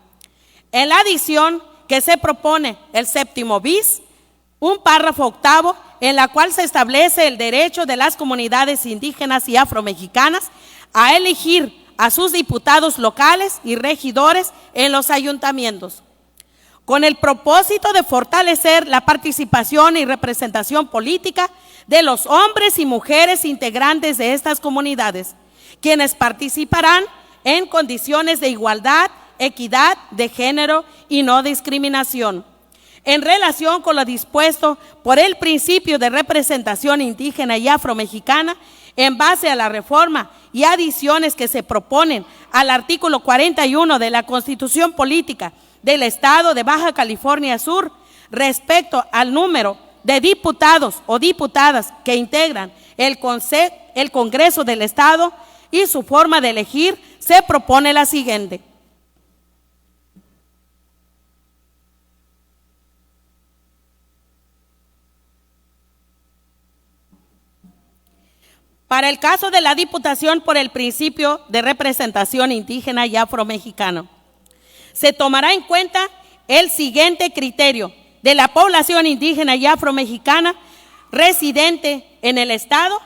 En la adición que se propone el 7º bis, un párrafo octavo en la cual se establece el derecho de las comunidades indígenas y afromexicanas a elegir a sus diputados locales y regidores en los ayuntamientos, con el propósito de fortalecer la participación y representación política de los hombres y mujeres integrantes de estas comunidades, quienes participarán en condiciones de igualdad, equidad de género y no discriminación. En relación con lo dispuesto por el principio de representación indígena y afromexicana, en base a la reforma y adiciones que se proponen al artículo 41 de la Constitución Política del Estado de Baja California Sur, respecto al número de diputados o diputadas que integran el Congreso del Estado y su forma de elegir, se propone la siguiente. Para el caso de la diputación por el principio de representación indígena y afromexicano, se tomará en cuenta el siguiente criterio: de la población indígena y afromexicana residente en el Estado,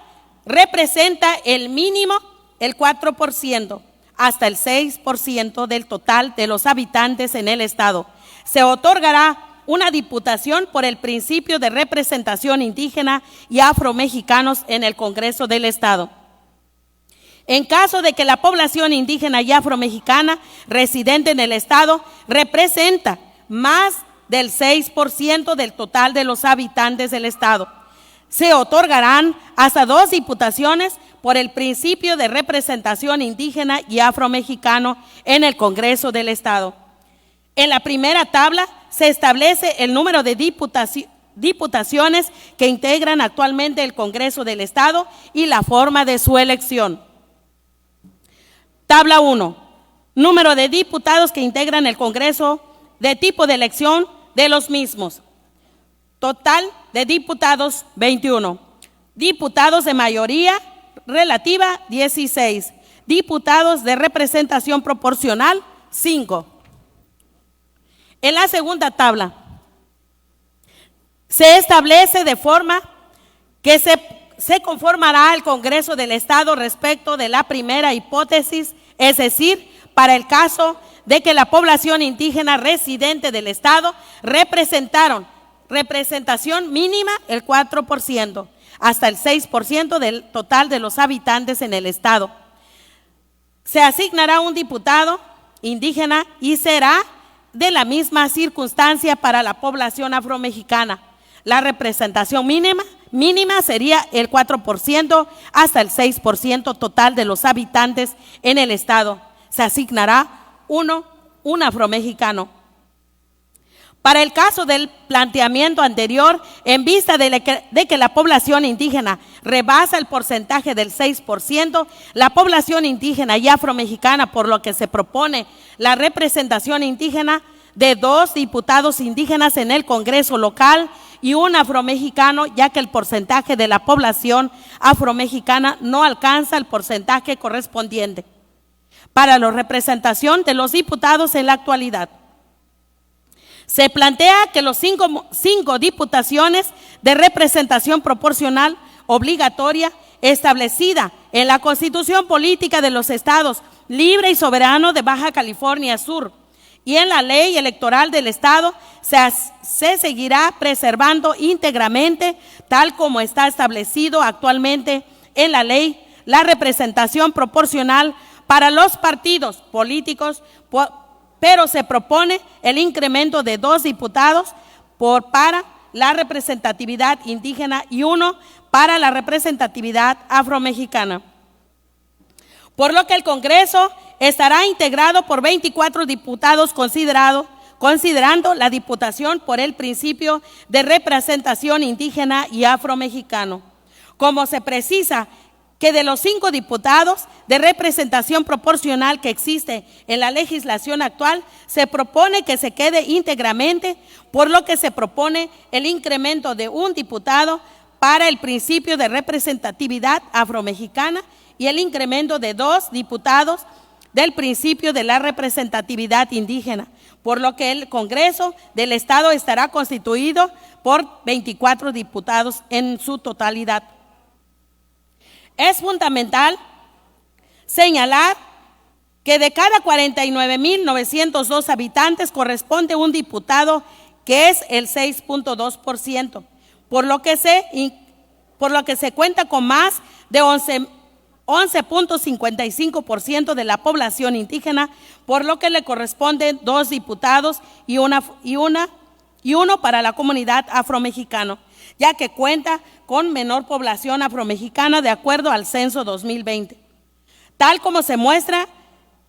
representa el mínimo el 4%, hasta el 6% del total de los habitantes en el estado. Se otorgará una diputación por el principio de representación indígena y afromexicanos en el Congreso del Estado. En caso de que la población indígena y afromexicana residente en el estado representa más del 6% del total de los habitantes del estado, se otorgarán hasta 2 diputaciones por el principio de representación indígena y afromexicano en el Congreso del Estado. En la primera tabla se establece el número de diputaciones que integran actualmente el Congreso del Estado y la forma de su elección. Tabla 1. Número de diputados que integran el Congreso, de tipo de elección de los mismos. Total de diputados, 21. Diputados de mayoría relativa, 16. Diputados de representación proporcional, 5. En la segunda tabla se establece de forma que se conformará el Congreso del Estado respecto de la primera hipótesis, es decir, para el caso de que la población indígena residente del Estado representación mínima el 4%, hasta el 6% del total de los habitantes en el Estado. Se asignará un diputado indígena y será de la misma circunstancia para la población afromexicana. La representación mínima sería el 4% hasta el 6% total de los habitantes en el Estado. Se asignará un afromexicano. Para el caso del planteamiento anterior, en vista de que la población indígena rebasa el porcentaje del 6%, la población indígena y afromexicana, por lo que se propone la representación indígena de 2 diputados indígenas en el Congreso local y un afromexicano, ya que el porcentaje de la población afromexicana no alcanza el porcentaje correspondiente para la representación de los diputados en la actualidad. Se plantea que los 5 diputaciones de representación proporcional obligatoria establecida en la Constitución Política de los Estados Libre y Soberano de Baja California Sur y en la Ley Electoral del Estado se seguirá preservando íntegramente, tal como está establecido actualmente en la ley, la representación proporcional para los partidos políticos, pero se propone el incremento de 2 diputados para la representatividad indígena y 1 para la representatividad afromexicana. Por lo que el Congreso estará integrado por 24 diputados considerando la diputación por el principio de representación indígena y afromexicano. Como se precisa que de los 5 diputados de representación proporcional que existe en la legislación actual, se propone que se quede íntegramente, por lo que se propone el incremento de 1 diputado para el principio de representatividad afromexicana y el incremento de 2 diputados del principio de la representatividad indígena, por lo que el Congreso del Estado estará constituido por 24 diputados en su totalidad. Es fundamental señalar que de cada 49.902 habitantes corresponde un diputado, que es el 6.2%, por lo que se cuenta con más de 11.55% de la población indígena, por lo que le corresponden 2 diputados y uno para la comunidad afromexicana, ya que cuenta con menor población afromexicana de acuerdo al censo 2020, tal como se muestra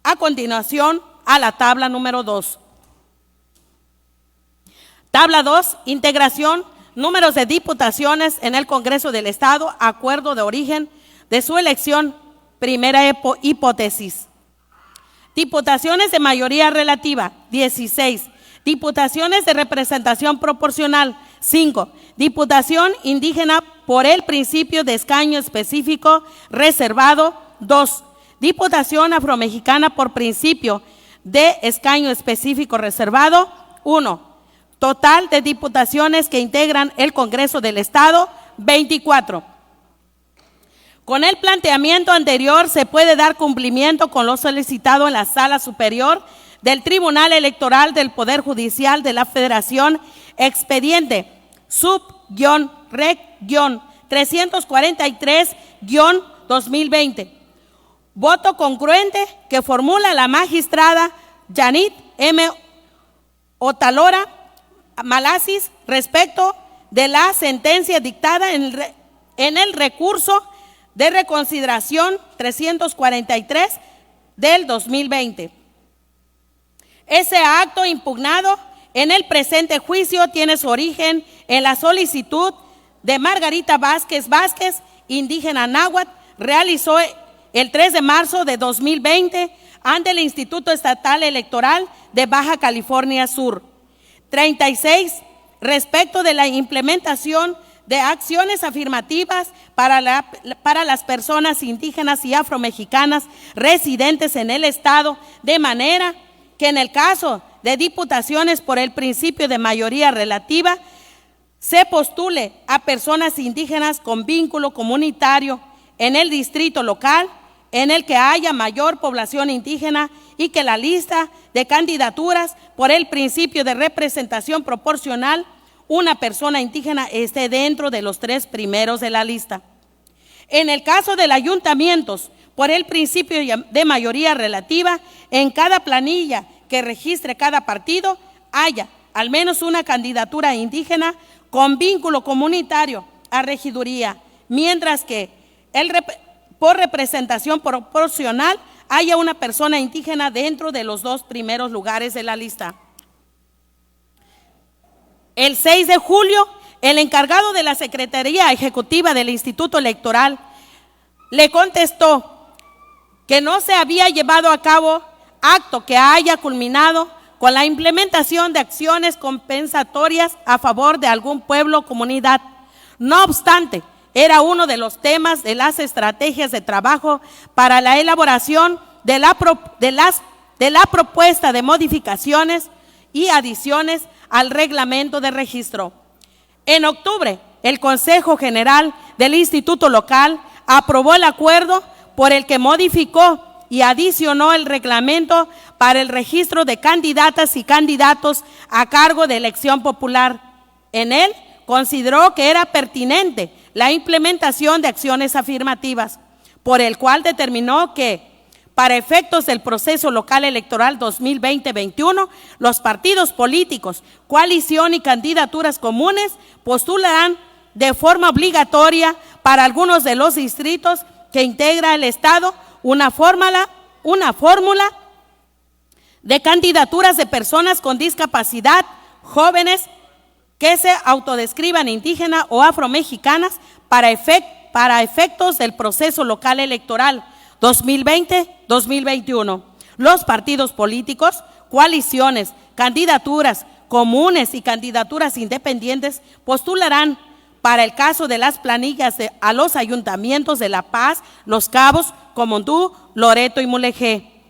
a continuación a la tabla número 2. Tabla 2, integración, números de diputaciones en el Congreso del Estado, acuerdo de origen de su elección, primera hipótesis. Diputaciones de mayoría relativa, 16. Diputaciones de representación proporcional, 5. Diputación indígena por el principio de escaño específico reservado, 2. Diputación afromexicana por principio de escaño específico reservado, 1. Total de diputaciones que integran el Congreso del Estado, 24. Con el planteamiento anterior se puede dar cumplimiento con lo solicitado en la Sala Superior del Tribunal Electoral del Poder Judicial de la Federación, expediente sub-rec-343-2020. Voto congruente que formula la magistrada Yanit M. Otalora Malasis respecto de la sentencia dictada en el recurso de reconsideración 343 del 2020. Ese acto impugnado en el presente juicio tiene su origen en la solicitud de Margarita Vázquez Vázquez, indígena náhuatl, realizó el 3 de marzo de 2020 ante el Instituto Estatal Electoral de Baja California Sur. 36. Respecto de la implementación de acciones afirmativas para las personas indígenas y afromexicanas residentes en el Estado, de manera que en el caso de diputaciones por el principio de mayoría relativa, se postule a personas indígenas con vínculo comunitario en el distrito local en el que haya mayor población indígena y que la lista de candidaturas por el principio de representación proporcional, una persona indígena esté dentro de los 3 primeros de la lista. En el caso de los ayuntamientos, por el principio de mayoría relativa, en cada planilla que registre cada partido haya al menos una candidatura indígena con vínculo comunitario a regiduría, mientras que por representación proporcional haya una persona indígena dentro de los 2 primeros lugares de la lista. El 6 de julio, el encargado de la Secretaría Ejecutiva del Instituto Electoral le contestó que no se había llevado a cabo acto que haya culminado con la implementación de acciones compensatorias a favor de algún pueblo o comunidad. No obstante, era uno de los temas de las estrategias de trabajo para la elaboración de la propuesta de modificaciones y adiciones al reglamento de registro. En octubre, el Consejo General del Instituto Local aprobó el acuerdo por el que modificó y adicionó el reglamento para el registro de candidatas y candidatos a cargo de elección popular. En él consideró que era pertinente la implementación de acciones afirmativas, por el cual determinó que, para efectos del proceso local electoral 2020-21, los partidos políticos, coalición y candidaturas comunes postularán de forma obligatoria para algunos de los distritos que integra el Estado una fórmula de candidaturas de personas con discapacidad, jóvenes que se autodescriban indígenas o afromexicanas para efectos del proceso local electoral 2020-2021. Los partidos políticos, coaliciones, candidaturas comunes y candidaturas independientes postularán para el caso de las planillas a los ayuntamientos de La Paz, Los Cabos, Comondú, Loreto y Mulegé.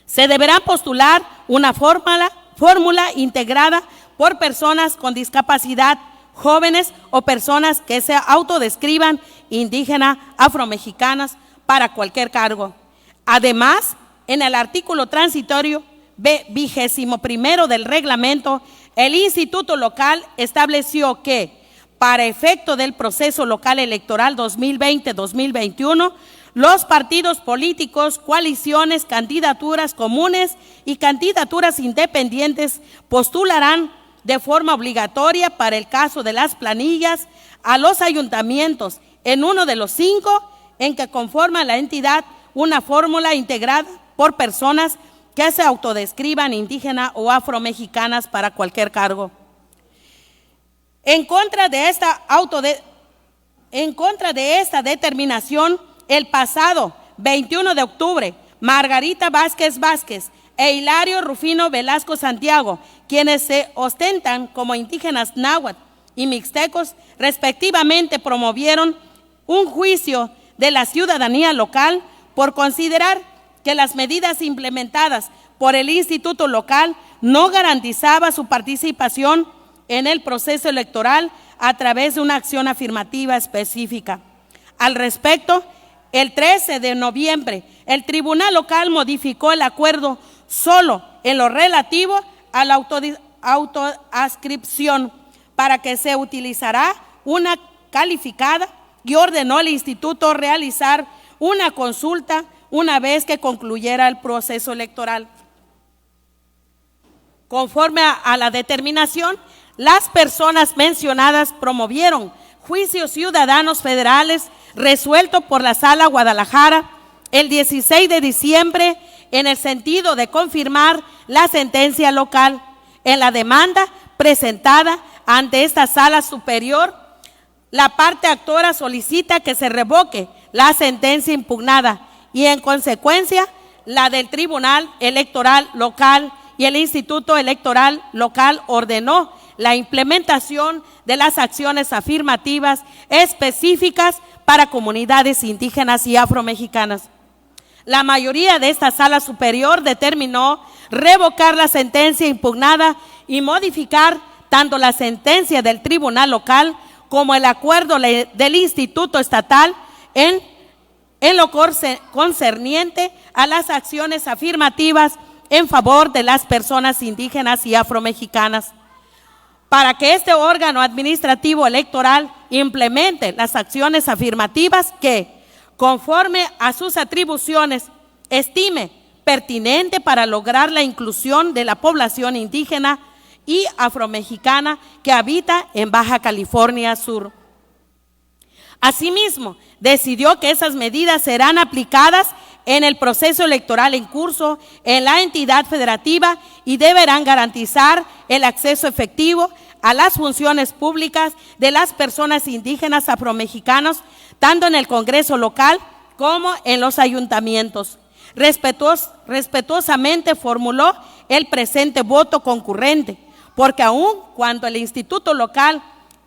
Se deberán postular una fórmula integrada por personas con discapacidad, jóvenes o personas que se autodescriban indígenas, afromexicanas para cualquier cargo. Además, en el artículo transitorio 21 del reglamento, el Instituto Local estableció que, para efecto del proceso local electoral 2020-2021, los partidos políticos, coaliciones, candidaturas comunes y candidaturas independientes postularán de forma obligatoria para el caso de las planillas a los ayuntamientos en uno de los 5 en que conforma la entidad una fórmula integrada por personas que se autodescriban indígenas o afromexicanas para cualquier cargo. En contra de esta determinación, el pasado 21 de octubre, Margarita Vázquez Vázquez e Hilario Rufino Velasco Santiago, quienes se ostentan como indígenas náhuatl y mixtecos, respectivamente promovieron un juicio de la ciudadanía local por considerar que las medidas implementadas por el Instituto Local no garantizaban su participación en el proceso electoral a través de una acción afirmativa específica. Al respecto, el 13 de noviembre, el Tribunal Local modificó el acuerdo solo en lo relativo a la autoadscripción, para que se utilizará una calificada, y ordenó al instituto realizar una consulta una vez que concluyera el proceso electoral. Conforme a la determinación, las personas mencionadas promovieron juicios ciudadanos federales resuelto por la Sala Guadalajara el 16 de diciembre en el sentido de confirmar la sentencia local. En la demanda presentada ante esta Sala Superior, la parte actora solicita que se revoque la sentencia impugnada y en consecuencia la del Tribunal Electoral Local y el Instituto Electoral Local ordenó la implementación de las acciones afirmativas específicas para comunidades indígenas y afromexicanas. La mayoría de esta Sala Superior determinó revocar la sentencia impugnada y modificar tanto la sentencia del Tribunal Local como el acuerdo del Instituto Estatal en lo concerniente a las acciones afirmativas en favor de las personas indígenas y afromexicanas, para que este órgano administrativo electoral implemente las acciones afirmativas que, conforme a sus atribuciones, estime pertinente para lograr la inclusión de la población indígena y afromexicana que habita en Baja California Sur. Asimismo, decidió que esas medidas serán aplicadas en el proceso electoral en curso en la entidad federativa y deberán garantizar el acceso efectivo a las funciones públicas de las personas indígenas afromexicanos, tanto en el Congreso local como en los ayuntamientos. Respetuosamente formuló el presente voto concurrente, porque aun cuando el instituto local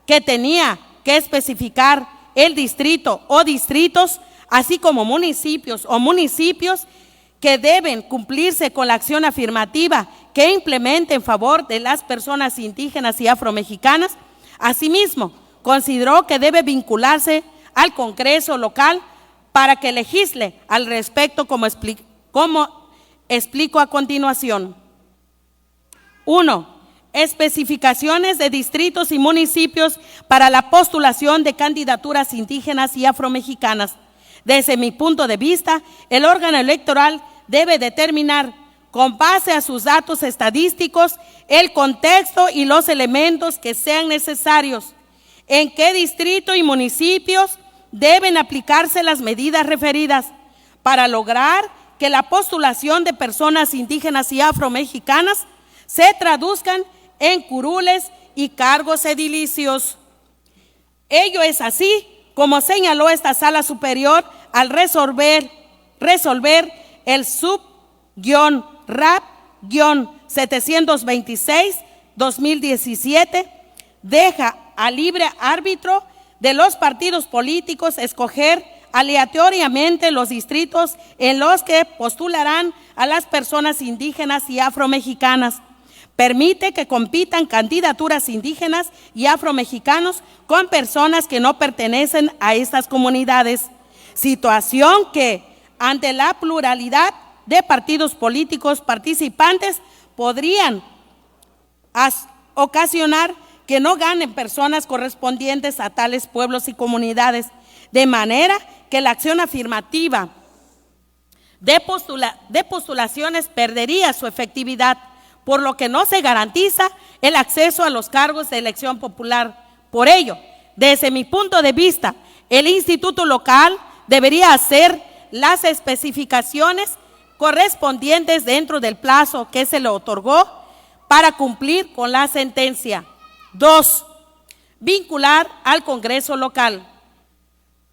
que tenía que especificar el distrito o distritos, así como municipios o municipios que deben cumplirse con la acción afirmativa que implemente en favor de las personas indígenas y afromexicanas, asimismo consideró que debe vincularse al Congreso local para que legisle al respecto, como explico a continuación. 1. Especificaciones de distritos y municipios para la postulación de candidaturas indígenas y afromexicanas. Desde mi punto de vista, el órgano electoral debe determinar, con base a sus datos estadísticos, el contexto y los elementos que sean necesarios, en qué distrito y municipios deben aplicarse las medidas referidas para lograr que la postulación de personas indígenas y afromexicanas se traduzcan en curules y cargos edilicios. Ello es así como señaló esta Sala Superior al resolver el sub-RAP-726-2017, deja a libre árbitro de los partidos políticos escoger aleatoriamente los distritos en los que postularán a las personas indígenas y afromexicanas. Permite que compitan candidaturas indígenas y afromexicanos con personas que no pertenecen a estas comunidades, situación que, ante la pluralidad de partidos políticos participantes, podrían ocasionar que no ganen personas correspondientes a tales pueblos y comunidades, de manera que la acción afirmativa de postulaciones perdería su efectividad, por lo que no se garantiza el acceso a los cargos de elección popular. Por ello, desde mi punto de vista, el instituto local debería hacer las especificaciones correspondientes dentro del plazo que se le otorgó para cumplir con la sentencia. 2. Vincular al Congreso local.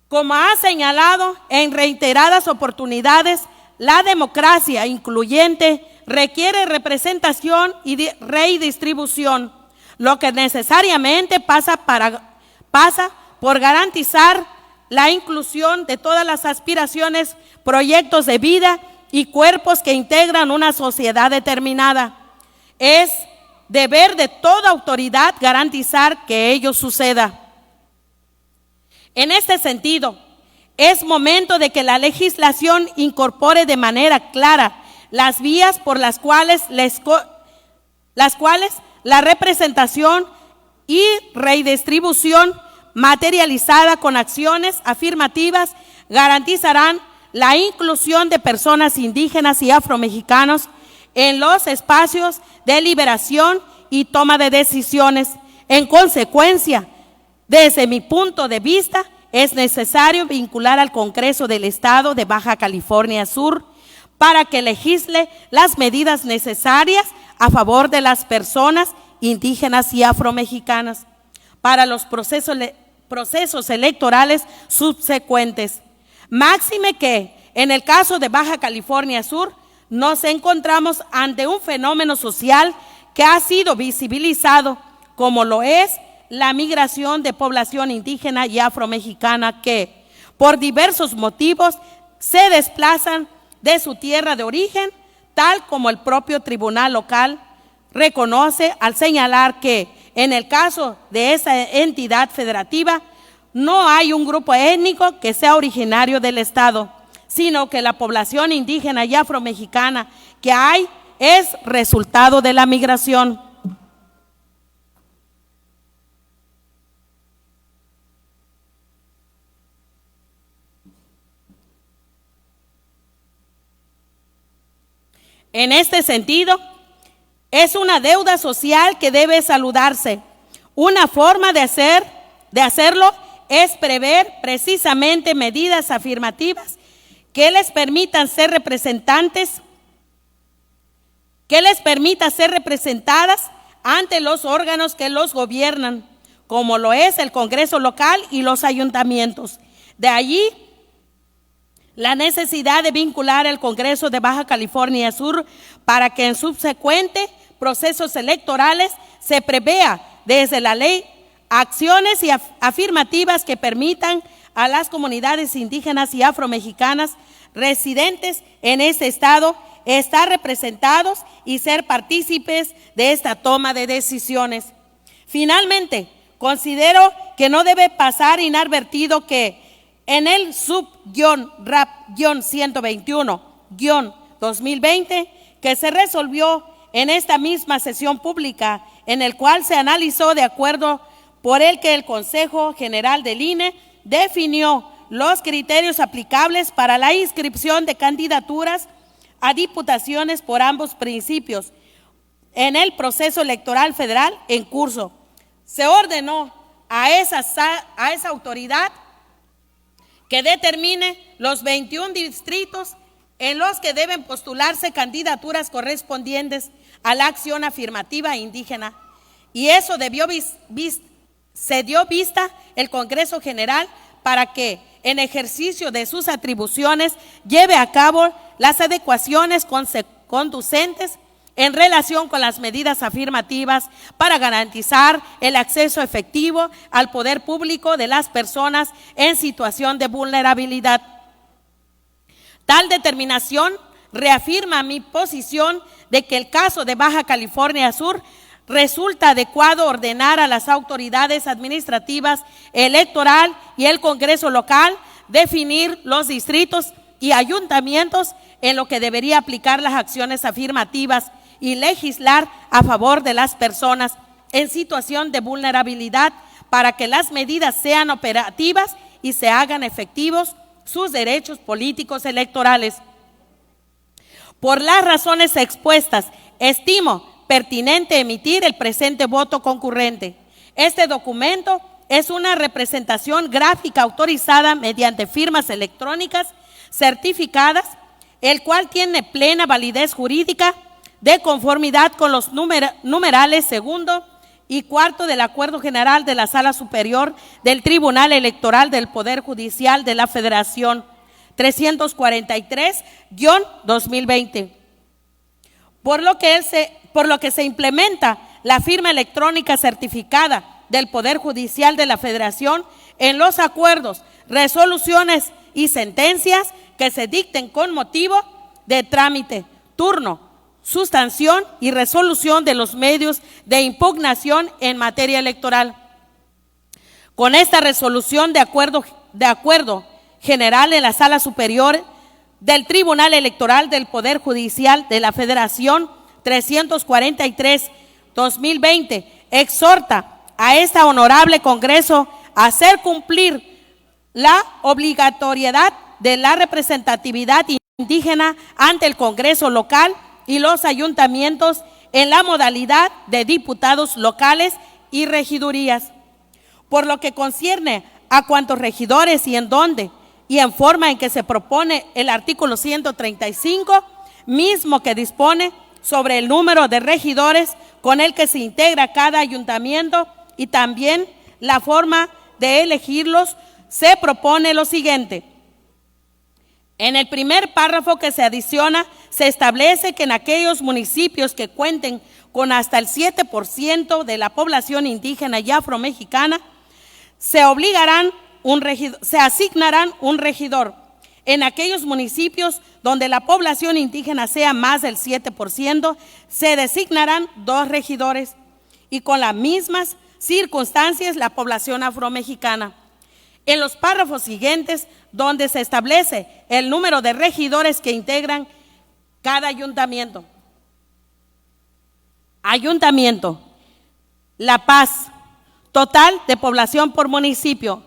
Como ha señalado en reiteradas oportunidades, la democracia incluyente requiere representación y redistribución, lo que necesariamente pasa por garantizar la inclusión de todas las aspiraciones, proyectos de vida y cuerpos que integran una sociedad determinada. Es deber de toda autoridad garantizar que ello suceda. En este sentido, Es momento de que la legislación incorpore de manera clara las vías por las cuales la representación y redistribución materializada con acciones afirmativas garantizarán la inclusión de personas indígenas y afromexicanos en los espacios de liberación y toma de decisiones. En consecuencia, desde mi punto de vista, es necesario vincular al Congreso del Estado de Baja California Sur para que legisle las medidas necesarias a favor de las personas indígenas y afromexicanas para los procesos electorales subsecuentes. Máxime que, en el caso de Baja California Sur, nos encontramos ante un fenómeno social que ha sido visibilizado, como lo es la migración de población indígena y afromexicana que, por diversos motivos, se desplazan de su tierra de origen, tal como el propio tribunal local reconoce al señalar que, en el caso de esa entidad federativa, no hay un grupo étnico que sea originario del Estado, sino que la población indígena y afromexicana que hay es resultado de la migración. En este sentido, es una deuda social que debe saludarse. Una forma de hacerlo es prever precisamente medidas afirmativas que les permitan ser representadas ante los órganos que los gobiernan, como lo es el Congreso local y los ayuntamientos. De allí la necesidad de vincular al Congreso de Baja California Sur para que en subsecuentes procesos electorales se prevea desde la ley acciones y afirmativas que permitan a las comunidades indígenas y afromexicanas residentes en este estado estar representados y ser partícipes de esta toma de decisiones. Finalmente, considero que no debe pasar inadvertido que en el sub-RAP-121-2020 que se resolvió en esta misma sesión pública, en el cual se analizó de acuerdo por el que el Consejo General del INE definió los criterios aplicables para la inscripción de candidaturas a diputaciones por ambos principios en el proceso electoral federal en curso. Se ordenó a esa autoridad que determine los 21 distritos en los que deben postularse candidaturas correspondientes a la acción afirmativa indígena. Y eso se dio vista el Congreso General para que, en ejercicio de sus atribuciones, lleve a cabo las adecuaciones conducentes en relación con las medidas afirmativas para garantizar el acceso efectivo al poder público de las personas en situación de vulnerabilidad. Tal determinación reafirma mi posición de que el caso de Baja California Sur resulta adecuado ordenar a las autoridades administrativas, electoral y el Congreso local definir los distritos y ayuntamientos en lo que debería aplicar las acciones afirmativas y legislar a favor de las personas en situación de vulnerabilidad para que las medidas sean operativas y se hagan efectivos sus derechos políticos electorales. Por las razones expuestas, estimo pertinente emitir el presente voto concurrente. Este documento es una representación gráfica autorizada mediante firmas electrónicas certificadas, el cual tiene plena validez jurídica de conformidad con los numerales segundo y cuarto del Acuerdo General de la Sala Superior del Tribunal Electoral del Poder Judicial de la Federación 343-2020. Por lo que se implementa la firma electrónica certificada del Poder Judicial de la Federación en los acuerdos, resoluciones y sentencias que se dicten con motivo de trámite, turno, sustanción y resolución de los medios de impugnación en materia electoral. Con esta resolución de acuerdo general en la Sala Superior del Tribunal Electoral del Poder Judicial de la Federación 343-2020, exhorta a esta honorable Congreso a hacer cumplir la obligatoriedad de la representatividad indígena ante el Congreso local y los ayuntamientos en la modalidad de diputados locales y regidurías. Por lo que concierne a cuantos regidores y en dónde y en forma en que se propone el artículo 135, mismo que dispone sobre el número de regidores con el que se integra cada ayuntamiento y también la forma de elegirlos, se propone lo siguiente. En el primer párrafo que se adiciona, se establece que en aquellos municipios que cuenten con hasta el 7% de la población indígena y afromexicana, se asignarán un regidor. En aquellos municipios donde la población indígena sea más del 7%, se designarán 2 regidores y con las mismas circunstancias la población afromexicana. En los párrafos siguientes, donde se establece el número de regidores que integran cada ayuntamiento. Ayuntamiento, La Paz, total de población por municipio,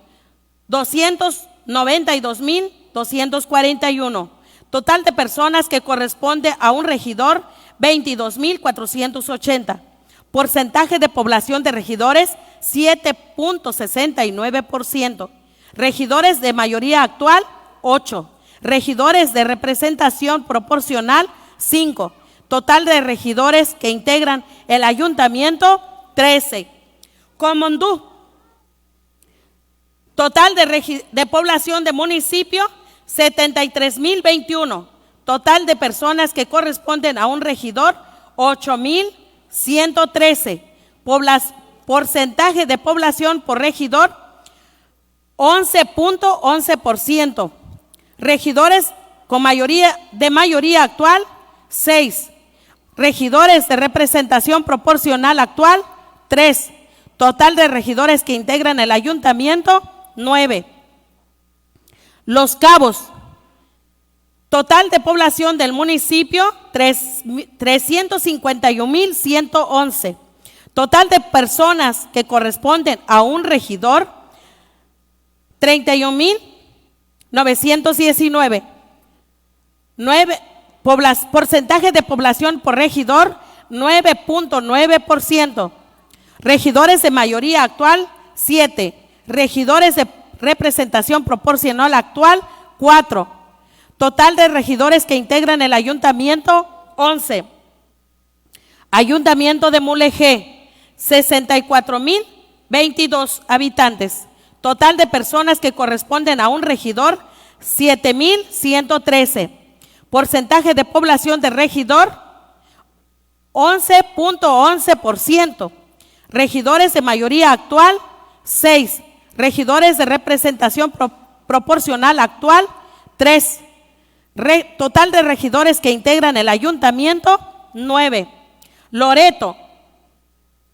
292,241. Total de personas que corresponde a un regidor, 22,480. Porcentaje de población de regidores, 7.69%. Regidores de mayoría actual, 8. Regidores de representación proporcional, 5. Total de regidores que integran el ayuntamiento, 13. Comondú. Total de población de municipio, 73,021. Total de personas que corresponden a un regidor, 8,113. Porcentaje de población por regidor, 11.11%. Regidores con mayoría actual, 6. Regidores de representación proporcional actual, 3. Total de regidores que integran el ayuntamiento, 9. Los Cabos. Total de población del municipio, 351,111. Total de personas que corresponden a un regidor, 31,919. 9. Porcentaje de población por regidor, 9.9%. Regidores de mayoría actual, 7. Regidores de representación proporcional actual, 4. Total de regidores que integran el ayuntamiento, 11. Ayuntamiento de Mulegé, 64,022 habitantes. Total de personas que corresponden a un regidor, 7,113. Porcentaje de población de regidor, 11.11%. Regidores de mayoría actual, 6. Regidores de representación proporcional actual, 3. Total de regidores que integran el ayuntamiento, 9. Loreto.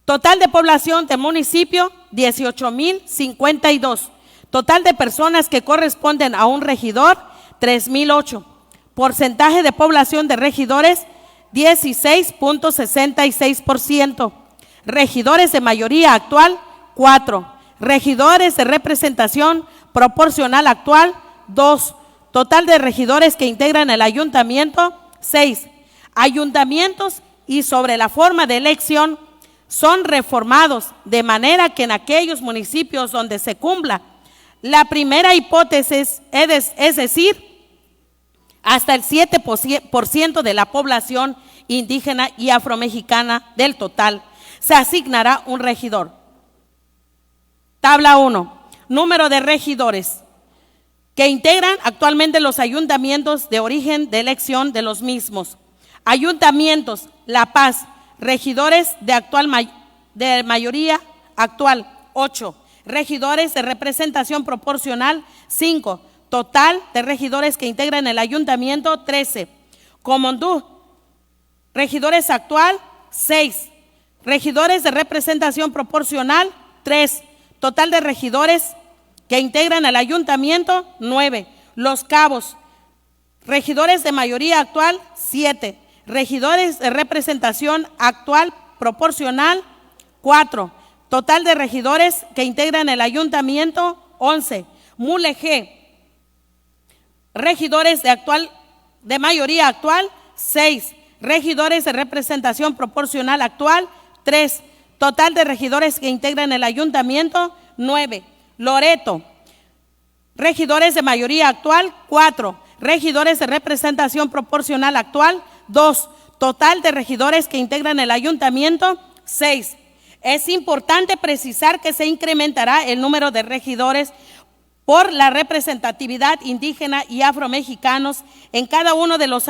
Total de población de municipio, 18,052. Total de personas que corresponden a un regidor, 3,008. Porcentaje de población de regidores, 16.66%. Regidores de mayoría actual, 4. Regidores de representación proporcional actual, 2. Total de regidores que integran el ayuntamiento, 6. Ayuntamientos y sobre la forma de elección son reformados de manera que en aquellos municipios donde se cumpla la primera hipótesis, es decir, hasta el 7% de la población indígena y afromexicana del total, se asignará un regidor. Tabla 1. Número de regidores que integran actualmente los ayuntamientos de origen de elección de los mismos. Ayuntamientos, La Paz, regidores de mayoría actual, 8. Regidores de representación proporcional, 5. Total de regidores que integran el ayuntamiento, 13. Comondú, regidores actual, 6. Regidores de representación proporcional, 3. Total de regidores que integran el ayuntamiento, 9. Los Cabos, regidores de mayoría actual, 7. Regidores de representación actual proporcional, 4. Total de regidores que integran el ayuntamiento, 11. Mulegé, regidores de mayoría actual, 6. Regidores de representación proporcional actual, 3. Total de regidores que integran el ayuntamiento, 9. Loreto, regidores de mayoría actual, 4. Regidores de representación proporcional actual, 2. Total de regidores que integran el ayuntamiento, 6. Es importante precisar que se incrementará el número de regidores por la representatividad indígena y afromexicanos en cada uno de los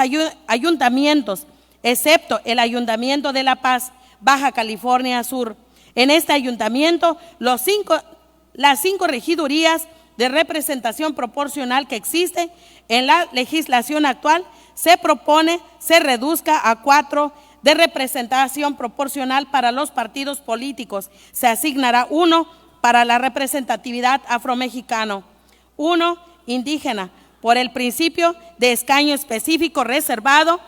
ayuntamientos, excepto el Ayuntamiento de La Paz, Baja California Sur. En este ayuntamiento, las 5 regidurías de representación proporcional que existen en la legislación actual se propone se reduzca a 4 de representación proporcional para los partidos políticos. Se asignará 1 para la representatividad afromexicano, 1 indígena, por el principio de escaño específico reservado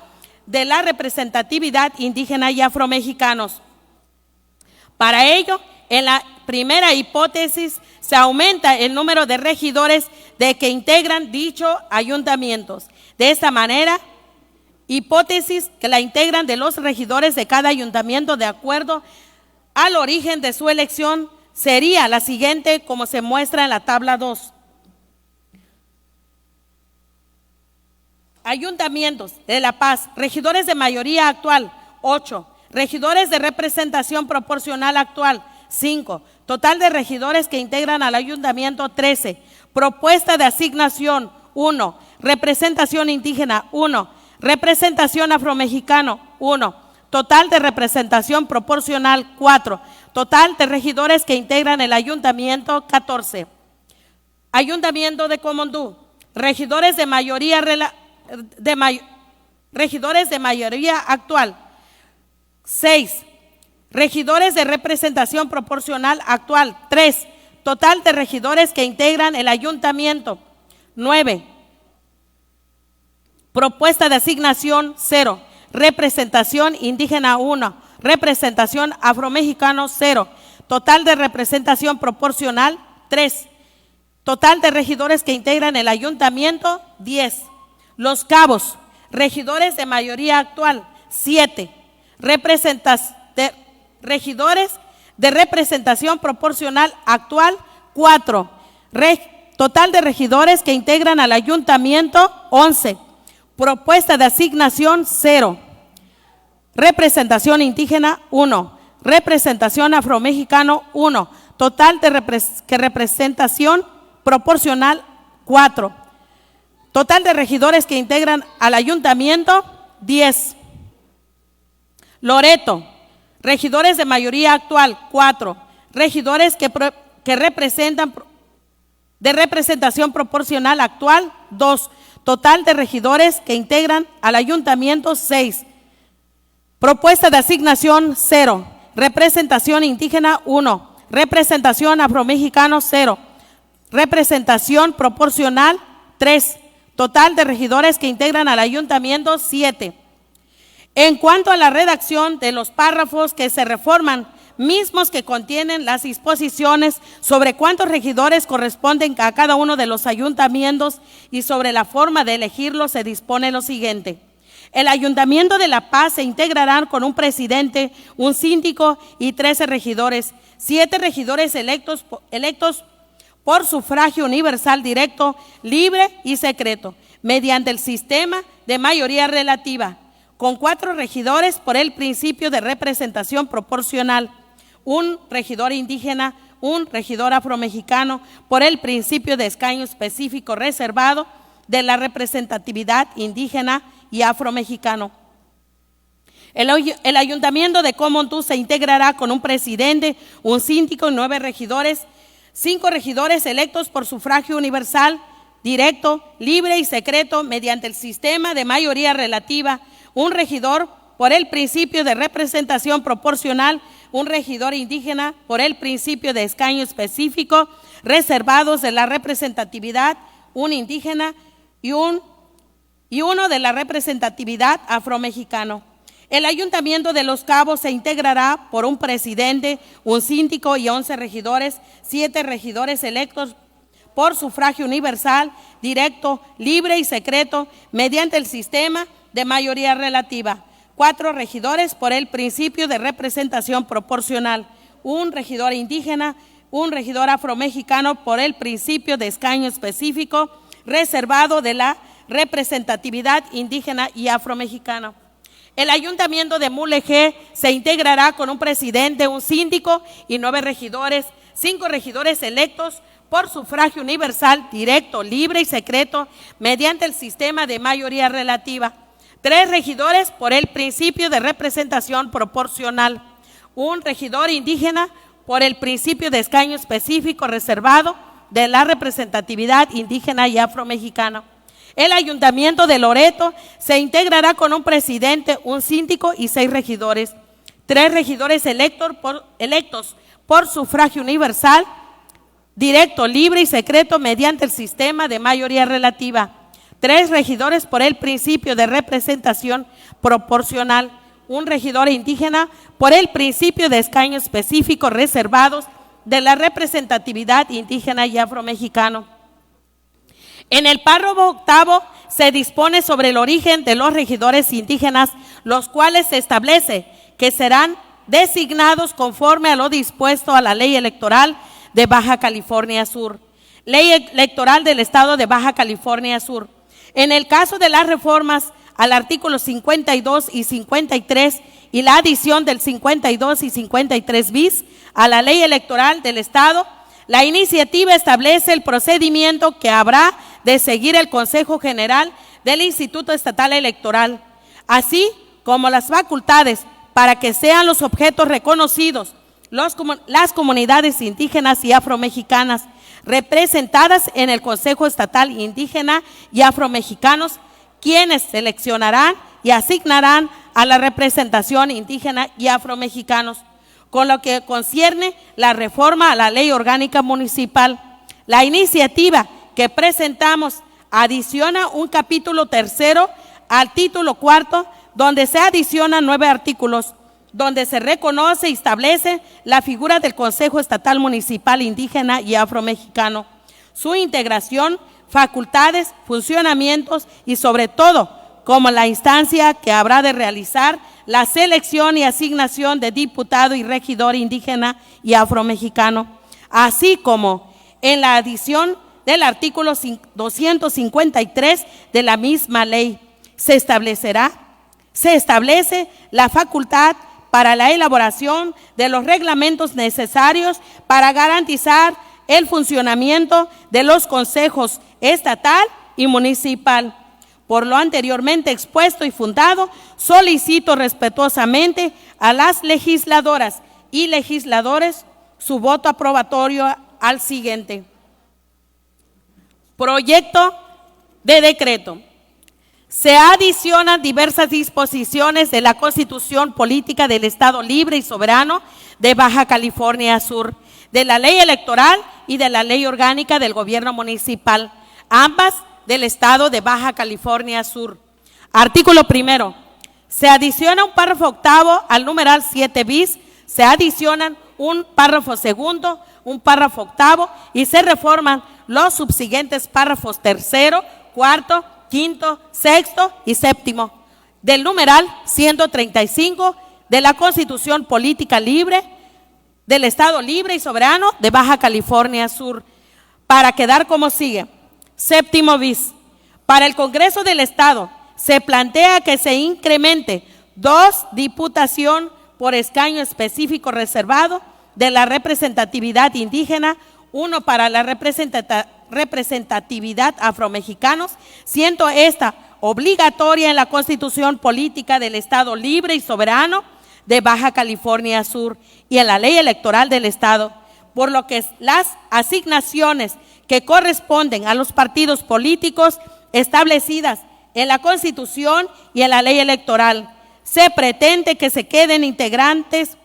de la representatividad indígena y afromexicanos. Para ello, en la primera hipótesis, se aumenta el número de regidores que integran dichos ayuntamientos. De esta manera, hipótesis que la integran de los regidores de cada ayuntamiento de acuerdo al origen de su elección sería la siguiente, como se muestra en la tabla 2. Ayuntamientos de La Paz, regidores de mayoría actual, 8. Regidores de representación proporcional actual, 5. Total de regidores que integran al ayuntamiento, 13. Propuesta de asignación, 1. Representación indígena, 1. Representación afromexicano, 1. Total de representación proporcional, 4. Total de regidores que integran el ayuntamiento, 14. Ayuntamiento de Comondú, regidores de mayoría actual, 6. Regidores de representación proporcional actual, 3. Total de regidores que integran el ayuntamiento, 9. Propuesta de asignación, 0. Representación indígena, 1. Representación afromexicano, 0. Total de representación proporcional, 3. Total de regidores que integran el ayuntamiento, 10. Los Cabos, regidores de mayoría actual, 7. Regidores de representación proporcional actual, 4. Total de regidores que integran al ayuntamiento, 11. Propuesta de asignación, 0. Representación indígena, 1. Representación afromexicano, 1. Total de representación proporcional, 4. Total de regidores que integran al ayuntamiento, 10. Loreto, regidores de mayoría actual, 4. Regidores que representan de representación proporcional actual, 2. Total de regidores que integran al ayuntamiento, 6. Propuesta de asignación, 0. Representación indígena, 1. Representación afromexicano, 0. Representación proporcional, 3. Total de regidores que integran al ayuntamiento, 7. En cuanto a la redacción de los párrafos que se reforman, mismos que contienen las disposiciones sobre cuántos regidores corresponden a cada uno de los ayuntamientos y sobre la forma de elegirlos, se dispone lo siguiente. El Ayuntamiento de La Paz se integrará con un presidente, un síndico y 13 regidores, 7 regidores electos por sufragio universal directo, libre y secreto, mediante el sistema de mayoría relativa, con 4 regidores por el principio de representación proporcional, un regidor indígena, un regidor afromexicano por el principio de escaño específico reservado de la representatividad indígena y afromexicano. El Ayuntamiento de Comondú se integrará con un presidente, un síndico y 9 regidores, 5 regidores electos por sufragio universal, directo, libre y secreto mediante el sistema de mayoría relativa, un regidor por el principio de representación proporcional, un regidor indígena por el principio de escaño específico reservados de la representatividad, un indígena y uno de la representatividad afromexicano. El Ayuntamiento de Los Cabos se integrará por un presidente, un síndico y 11 regidores, 7 regidores electos por sufragio universal, directo, libre y secreto, mediante el sistema de mayoría relativa. 4 regidores por el principio de representación proporcional, un regidor indígena, un regidor afromexicano por el principio de escaño específico reservado de la representatividad indígena y afromexicana. El Ayuntamiento de Mulegé se integrará con un presidente, un síndico y 9 regidores, 5 regidores electos por sufragio universal, directo, libre y secreto, mediante el sistema de mayoría relativa. 3 regidores por el principio de representación proporcional, un regidor indígena por el principio de escaño específico reservado de la representatividad indígena y afromexicana. El Ayuntamiento de Loreto se integrará con un presidente, un síndico y 6 regidores. 3 regidores electos por sufragio universal, directo, libre y secreto mediante el sistema de mayoría relativa. 3 regidores por el principio de representación proporcional. Un regidor indígena por el principio de escaño específico reservados de la representatividad indígena y afromexicano. En el párrafo 8 se dispone sobre el origen de los regidores indígenas, los cuales se establece que serán designados conforme a lo dispuesto a la Ley Electoral de Baja California Sur, Ley Electoral del Estado de Baja California Sur. En el caso de las reformas al artículo 52 y 53 y la adición del 52 y 53 bis a la Ley Electoral del Estado, la iniciativa establece el procedimiento que habrá de seguir el Consejo General del Instituto Estatal Electoral, así como las facultades para que sean los objetos reconocidos las comunidades indígenas y afromexicanas representadas en el Consejo Estatal Indígena y Afromexicanos, quienes seleccionarán y asignarán a la representación indígena y afromexicanos. Con lo que concierne la reforma a la Ley Orgánica Municipal, la iniciativa que presentamos adiciona un capítulo 3 al título 4, donde se adicionan 9 artículos, donde se reconoce y establece la figura del Consejo Estatal Municipal Indígena y Afromexicano, su integración, facultades, funcionamientos y sobre todo como la instancia que habrá de realizar la selección y asignación de diputado y regidor indígena y afromexicano, así como en la adición del artículo 253 de la misma ley. Se establece la facultad para la elaboración de los reglamentos necesarios para garantizar el funcionamiento de los consejos estatal y municipal. Por lo anteriormente expuesto y fundado, solicito respetuosamente a las legisladoras y legisladores su voto aprobatorio al siguiente. Proyecto de decreto. Se adicionan diversas disposiciones de la Constitución Política del Estado Libre y Soberano de Baja California Sur, de la Ley Electoral y de la Ley Orgánica del Gobierno Municipal, ambas del Estado de Baja California Sur. Artículo 1. Se adiciona un párrafo 8 al numeral 7 bis, se adicionan un párrafo 2, un párrafo 8 y se reforman los subsiguientes párrafos 3, 4, 5, 6 y 7 del numeral 135 de la Constitución Política Libre del Estado Libre y Soberano de Baja California Sur, para quedar como sigue. 7 bis. Para el Congreso del Estado se plantea que se incremente 2 diputación por escaño específico reservado de la representatividad indígena, 1 para la representatividad afromexicanos, siendo esta obligatoria en la Constitución Política del Estado Libre y Soberano de Baja California Sur y en la Ley Electoral del Estado, por lo que las asignaciones que corresponden a los partidos políticos establecidas en la Constitución y en la Ley Electoral, se pretende que se queden integrantes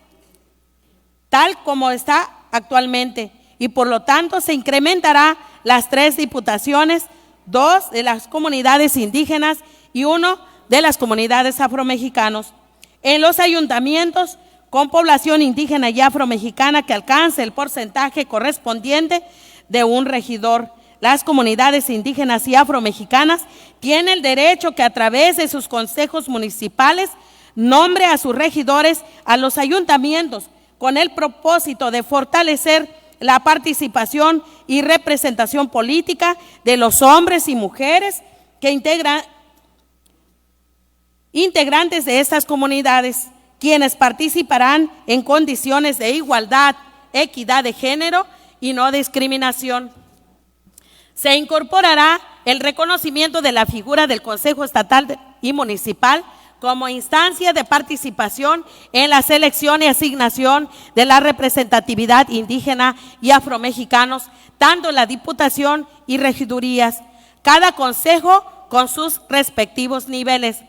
tal como está actualmente y por lo tanto se incrementará las 3 diputaciones 2 de las comunidades indígenas y 1 de las comunidades afromexicanos. En los ayuntamientos con población indígena y afromexicana que alcance el porcentaje correspondiente de un regidor, las comunidades indígenas y afromexicanas tienen el derecho que a través de sus consejos municipales nombre a sus regidores a los ayuntamientos con el propósito de fortalecer la participación y representación política de los hombres y mujeres que integrantes de estas comunidades, quienes participarán en condiciones de igualdad, equidad de género y no discriminación. Se incorporará el reconocimiento de la figura del Consejo Estatal y Municipal como instancia de participación en la selección y asignación de la representatividad indígena y afromexicanos, tanto en la Diputación y regidurías, cada consejo con sus respectivos niveles.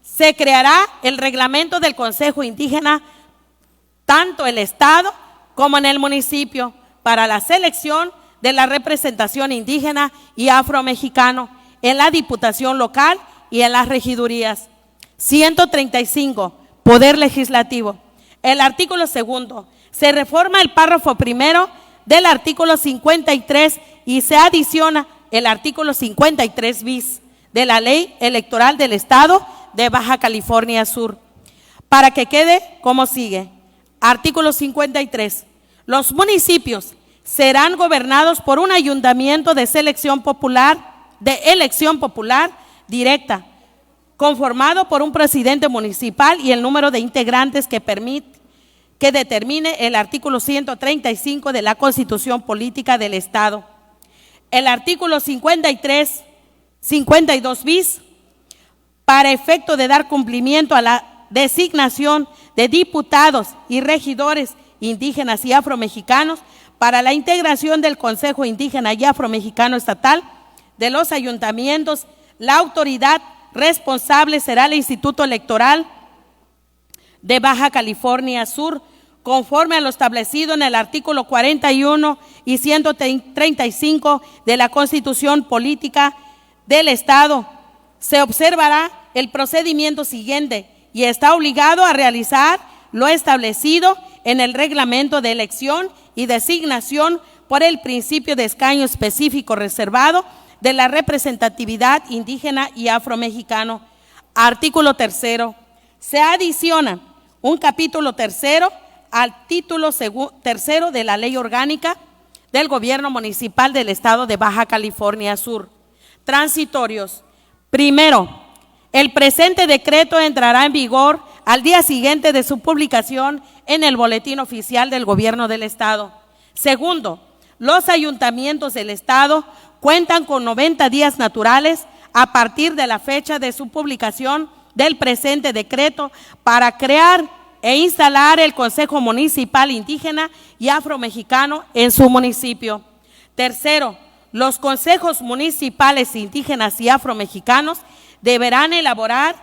Se creará el reglamento del Consejo Indígena, tanto en el Estado como en el municipio, para la selección de la representación indígena y afromexicano en la Diputación local y en las regidurías. 135. Poder legislativo. El artículo 2. Se reforma el párrafo 1 del artículo 53 y se adiciona el artículo 53 bis de la Ley Electoral del Estado de Baja California Sur, para que quede como sigue. Artículo 53. Los municipios serán gobernados por un ayuntamiento de elección popular directa, conformado por un presidente municipal y el número de integrantes que determine el artículo 135 de la Constitución Política del Estado. El artículo 52 bis, para efecto de dar cumplimiento a la designación de diputados y regidores indígenas y afromexicanos para la integración del Consejo Indígena y Afromexicano Estatal de los ayuntamientos, la autoridad responsable será el Instituto Electoral de Baja California Sur, conforme a lo establecido en el artículo 41 y 135 de la Constitución Política del Estado. Se observará el procedimiento siguiente y está obligado a realizar lo establecido en el reglamento de elección y designación por el principio de escaño específico reservado de la representatividad indígena y afromexicano. Artículo 3. Se adiciona un capítulo 3 al título 3 de la Ley Orgánica del Gobierno Municipal del Estado de Baja California Sur. Transitorios. Primero, el presente decreto entrará en vigor al día siguiente de su publicación en el Boletín Oficial del Gobierno del Estado. Segundo, los ayuntamientos del Estado cuentan con 90 días naturales a partir de la fecha de su publicación del presente decreto para crear e instalar el Consejo Municipal Indígena y Afromexicano en su municipio. Tercero, los consejos municipales indígenas y afromexicanos deberán elaborar,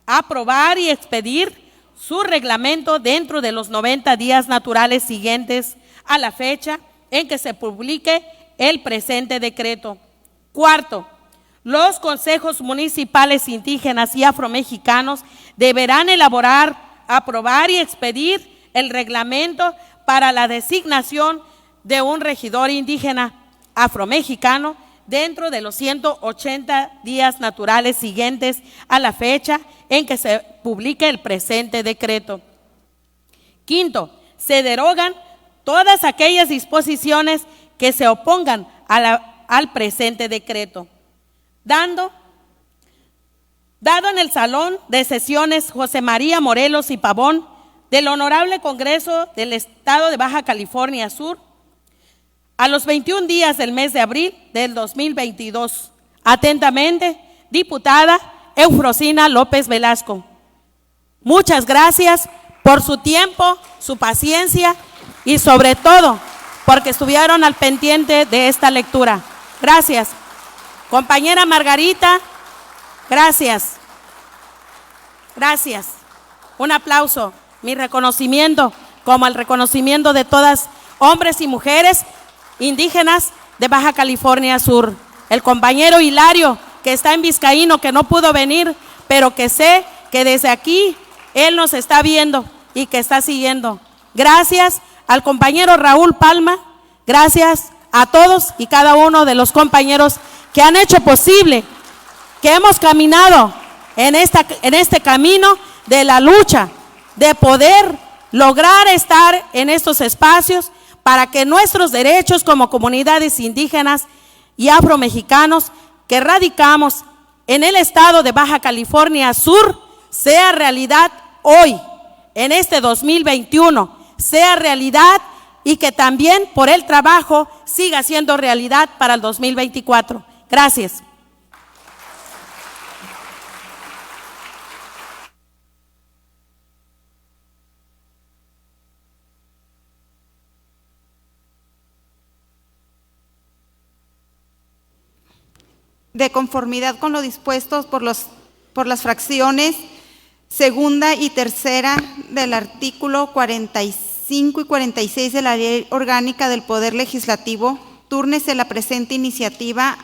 aprobar y expedir su reglamento dentro de los 90 días naturales siguientes a la fecha en que se publique el presente decreto. Cuarto, los consejos municipales indígenas y afromexicanos deberán elaborar, aprobar y expedir el reglamento para la designación de un regidor indígena afromexicano dentro de los 180 días naturales siguientes a la fecha en que se publique el presente decreto. Quinto, se derogan todas aquellas disposiciones que se opongan al presente decreto. Dado en el Salón de Sesiones José María Morelos y Pavón del Honorable Congreso del Estado de Baja California Sur, a los 21 días del mes de abril del 2022. Atentamente, diputada Eufrosina López Velasco. Muchas gracias por su tiempo, su paciencia y sobre todo porque estuvieron al pendiente de esta lectura. Gracias. Compañera Margarita, gracias. Gracias. Un aplauso, mi reconocimiento, como el reconocimiento de todas hombres y mujeres indígenas de Baja California Sur. el compañero Hilario, que está en Vizcaíno, que no pudo venir, pero que sé que desde aquí él nos está viendo y que está siguiendo. Gracias al compañero Raúl Palma, gracias a todos y cada uno de los compañeros que han hecho posible que hemos caminado en este camino de la lucha, de poder lograr estar en estos espacios para que nuestros derechos como comunidades indígenas y afromexicanos que radicamos en el estado de Baja California Sur sea realidad hoy, en este 2021, sea realidad y que también por el trabajo siga siendo realidad para el 2024. Gracias. De conformidad con lo dispuesto por las fracciones segunda y tercera del artículo 45 y 46 de la Ley Orgánica del Poder Legislativo, túrnese la presente iniciativa